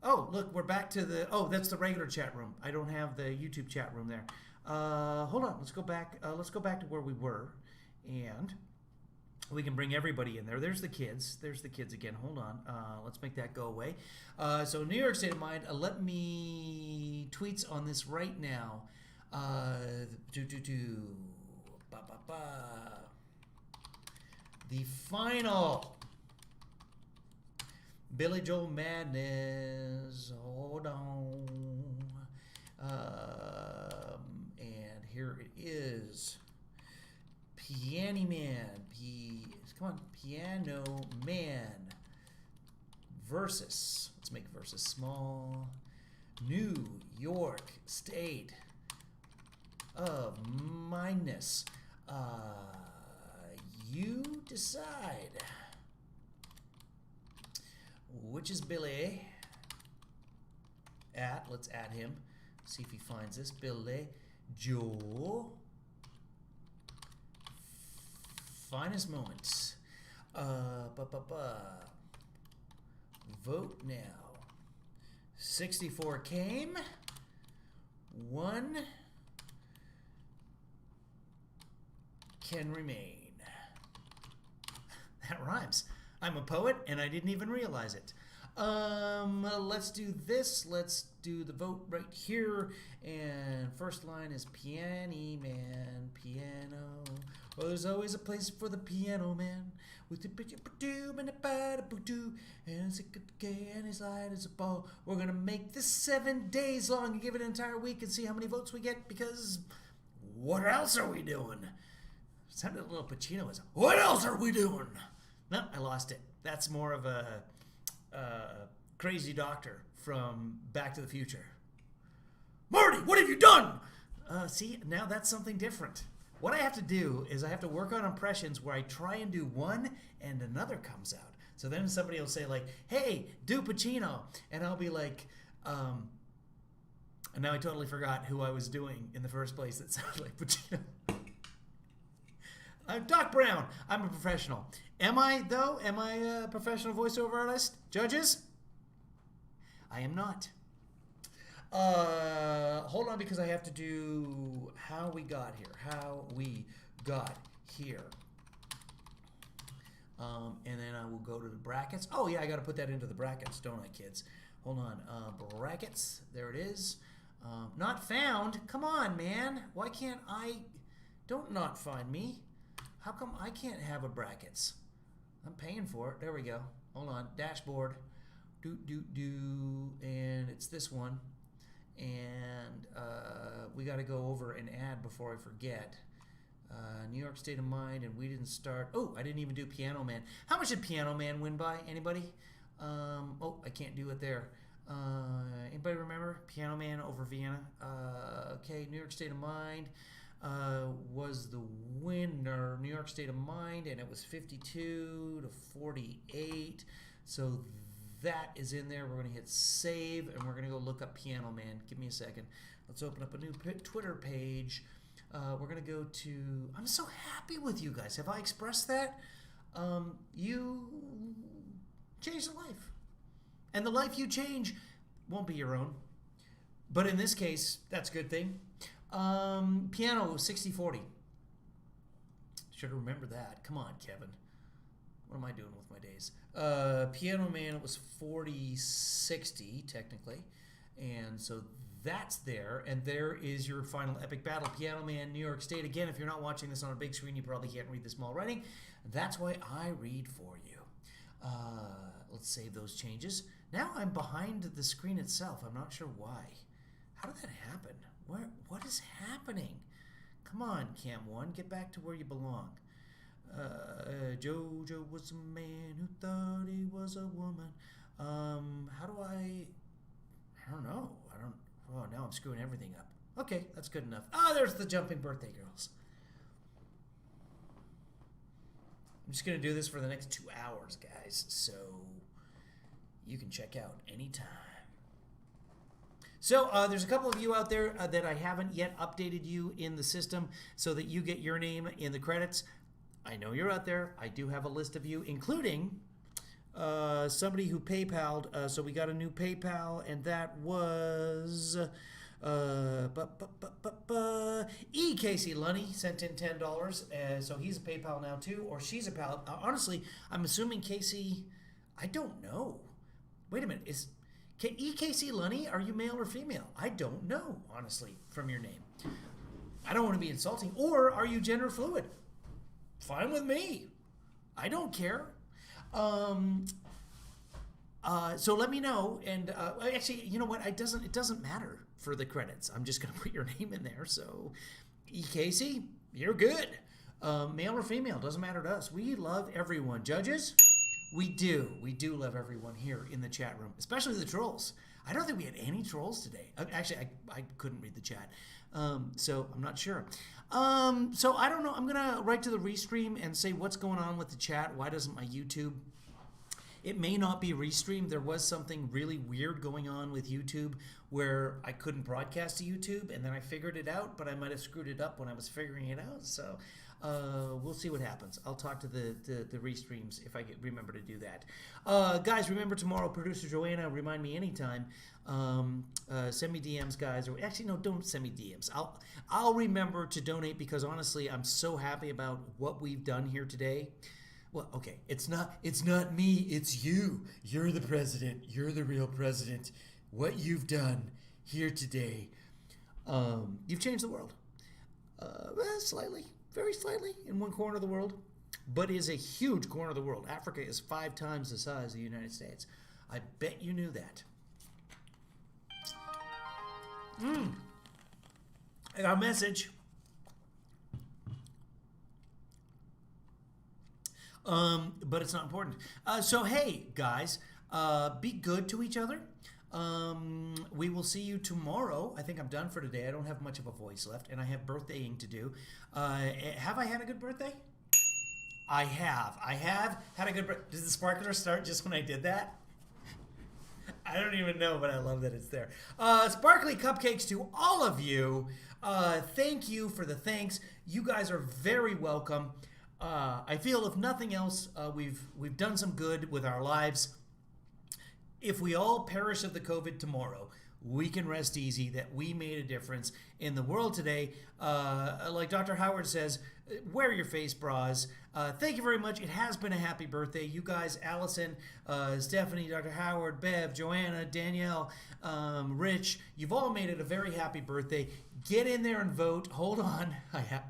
Oh, look, we're back to the... Oh, that's the regular chat room. I don't have the YouTube chat room there. Hold on. Let's go back. Let's go back to where we were. And we can bring everybody in there. There's the kids. There's the kids again. Hold on. Let's make that go away. So New York State of Mind. Let me... Tweets on this right now. The final... Billy Joel Madness. Hold on. And here it is. Piano Man. Come on. Piano Man. Versus. Let's make versus small. New York State of Mindness. You decide. Which is Billy? Let's add him. See if he finds this. Billy Joel. Finest moments. Vote now. 64 came. 1 can remain. That rhymes. I'm a poet, and I didn't even realize it. Let's do this. Let's do the vote right here. And first line is Piano Man, piano. Well, there's always a place for the piano man with the ba-do and the ba-da-boo-doo, and it's a good gay and he's light as a ball. We're gonna make this 7 days long and give it an entire week and see how many votes we get, because what else are we doing? It sounded a little Pacino. What else are we doing? No, I lost it. That's more of a crazy doctor from Back to the Future. Marty, what have you done? See, now that's something different. What I have to do is I have to work on impressions where I try and do one and another comes out. So then somebody will say like, hey, do Pacino. And I'll be like, and now I totally forgot who I was doing in the first place that sounded like Pacino. I'm Doc Brown. I'm a professional. Am I, though? Am I a professional voiceover artist? Judges? I am not. Hold on, because I have to do how we got here. How we got here. And then I will go to the brackets. Oh, yeah, I got to put that into the brackets, don't I, kids? Hold on. Brackets. There it is. Not found. Come on, man. Why can't I? Don't not find me. How come I can't have a brackets? I'm paying for it. There we go. Hold on. Dashboard. And it's this one. And we got to go over and add before I forget. New York State of Mind, and we didn't start. Oh, I didn't even do Piano Man. How much did Piano Man win by? Anybody? Oh, I can't do it there. Anybody remember? Piano Man over Vienna. Okay, New York State of Mind was the winner. New York State of Mind, and it was 52-48. So that is in there. We're going to hit save, and we're going to go look up Piano Man. Give me a second. Let's open up a new Twitter page. We're going to go to... I'm so happy with you guys. Have I expressed that? You changed a life. And the life you change won't be your own. But in this case, that's a good thing. Piano, 60-40. Should remember that. Come on, Kevin. What am I doing with my days? Piano Man, it was 40-60, technically. And so that's there. And there is your final epic battle. Piano Man, New York State. Again, if you're not watching this on a big screen, you probably can't read the small writing. That's why I read for you. Let's save those changes. Now I'm behind the screen itself. I'm not sure why. How did that happen? What is happening? Come on, Cam 1. Get back to where you belong. Jojo was a man who thought he was a woman. How do I don't know. Oh, now I'm screwing everything up. Okay, that's good enough. There's the jumping birthday girls. I'm just going to do this for the next 2 hours, guys, so you can check out anytime. So there's a couple of you out there that I haven't yet updated you in the system so that you get your name in the credits. I know you're out there. I do have a list of you, including somebody who PayPal'd. So we got a new PayPal, and that was E. Casey Lunny sent in $10. So he's a PayPal now too, or she's a pal. Honestly, I'm assuming Casey. I don't know. Wait a minute. Is E. Casey Lunny? Are you male or female? I don't know, honestly, from your name. I don't want to be insulting. Or are you gender fluid? Fine with me. I don't care. So let me know. And actually, you know what? It doesn't matter for the credits. I'm just going to put your name in there. So, E. Casey, you're good. Male or female, doesn't matter to us. We love everyone. Judges, we do. We do love everyone here in the chat room, especially the trolls. I don't think we had any trolls today. Actually, I couldn't read the chat. So I'm not sure. So I don't know. I'm going to write to the restream and say what's going on with the chat. Why doesn't my YouTube... It may not be restreamed. There was something really weird going on with YouTube where I couldn't broadcast to YouTube, and then I figured it out, but I might have screwed it up when I was figuring it out. So we'll see what happens. I'll talk to the restreams if I remember to do that. Guys, remember tomorrow, producer Joanna, remind me anytime. Send me DMs, guys. Or actually, no, don't send me DMs. I'll remember to donate because honestly, I'm so happy about what we've done here today. Well, okay, it's not me, it's you. You're the president. You're the real president. What you've done here today, you've changed the world. Slightly. very slightly in one corner of the world, but is a huge corner of the world. Africa is 5 times the size of the United States. I bet you knew that. I got a message. But it's not important. So hey, guys, be good to each other. We will see you tomorrow. I think I'm done for today. I don't have much of a voice left, and I have birthdaying to do. Have I had a good birthday? I have. I have had a good birthday. Does the sparkler start just when I did that? I don't even know, but I love that it's there. Sparkly cupcakes to all of you. Thank you for the thanks. You guys are very welcome. I feel if nothing else, we've done some good with our lives. If we all perish of the COVID tomorrow, we can rest easy that we made a difference in the world today. Like Dr. Howard says, wear your face bras. Thank you very much. It has been a happy birthday. You guys, Allison, Stephanie, Dr. Howard, Bev, Joanna, Danielle, Rich, you've all made it a very happy birthday. Get in there and vote. Hold on.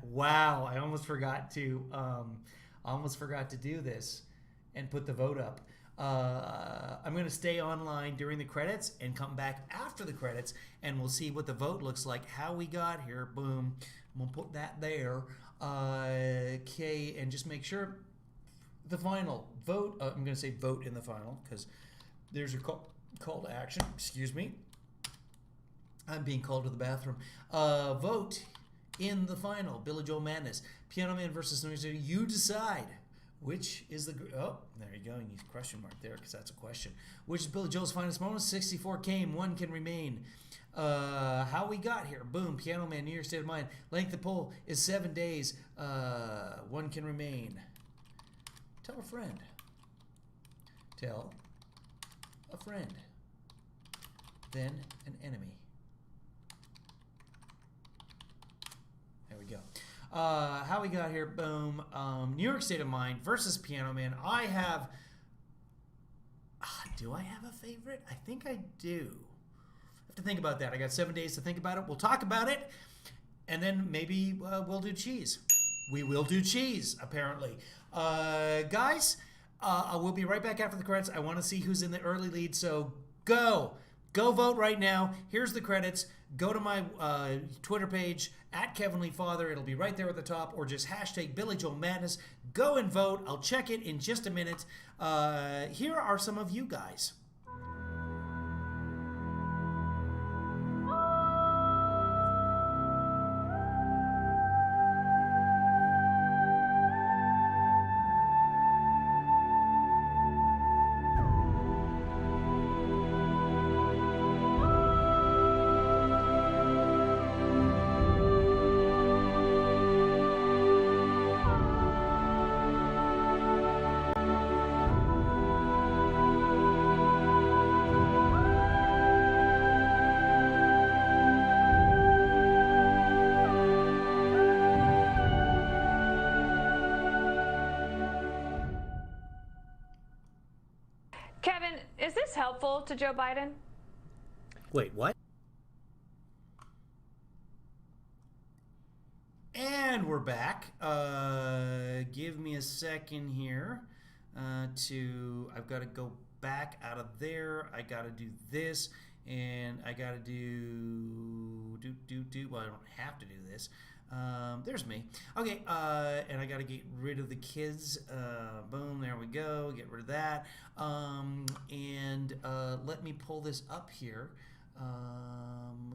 Wow, I almost forgot to do this and put the vote up. I'm going to stay online during the credits and come back after the credits, and we'll see what the vote looks like, how we got here. Boom. I'm going to put that there. Okay, and just make sure the final vote, I'm going to say vote in the final because there's your call to action. Excuse me. I'm being called to the bathroom. Vote in the final. Billy Joel Madness. Piano Man versus Noise. You decide. Which is the... Oh, there you go. You need a question mark there because that's a question. Which is Billy Joel's finest moment? 64 came. 1 can remain. How we got here. Boom. Piano Man, New York State of Mind. Length of poll is 7 days. 1 can remain. Tell a friend. Tell a friend. Then an enemy. There we go. How we got here, boom. New York State of Mind versus Piano Man. I have... do I have a favorite? I think I do. I have to think about that. I got 7 days to think about it. We'll talk about it. And then maybe we'll do cheese. We will do cheese, apparently. Guys, we'll be right back after the credits. I want to see who's in the early lead, so go. Go vote right now. Here's the credits. Go to my Twitter page, @KevinLeeFather. It'll be right there at the top, or just hashtag Billy Joel Madness. Go and vote. I'll check it in just a minute. Here are some of you guys. Kevin, is this helpful to Joe Biden? Wait, what? And we're back. Give me a second here I've got to go back out of there. I got to do this, and I got to well, I don't have to do this. There's me. Okay, and I got to get rid of the kids. Boom, there we go. Get rid of that. And let me pull this up here.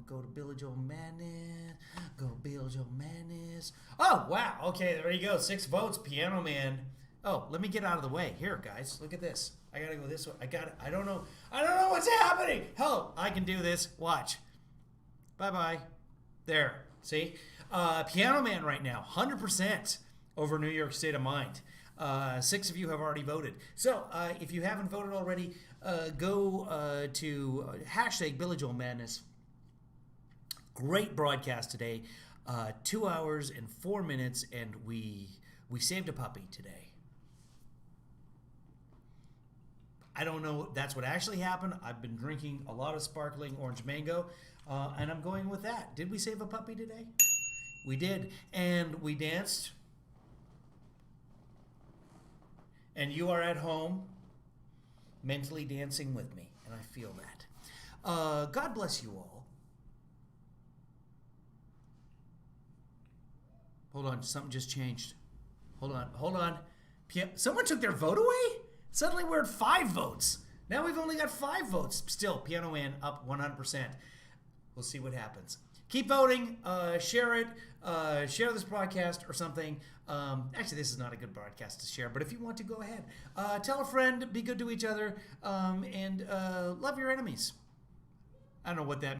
Go to Billy Joel Madness. Go Billy Joel Madness. Oh, wow. Okay, there you go. 6 votes. Piano Man. Oh, let me get out of the way. Here, guys. Look at this. I got to go this way. I don't know what's happening. Help. I can do this. Watch. Bye-bye. There. See? Piano Man right now, 100% over New York State of Mind. 6 of you have already voted. So if you haven't voted already, go to hashtag Billy Joel Madness. Great broadcast today. 2 hours and 4 minutes, and we saved a puppy today. I don't know if that's what actually happened. I've been drinking a lot of sparkling orange mango, and I'm going with that. Did we save a puppy today? We did, and we danced and you are at home mentally dancing with me, and I feel that. God bless you all. Hold on, something just changed. Hold on. Someone took their vote away? Suddenly we're at 5 votes. Now we've only got 5 votes. Still, Piano Man up 100%. We'll see what happens. Keep voting. Share it. Share this broadcast or something. Actually, this is not a good broadcast to share, but if you want to, go ahead. Tell a friend. Be good to each other. And love your enemies. I don't know what that means.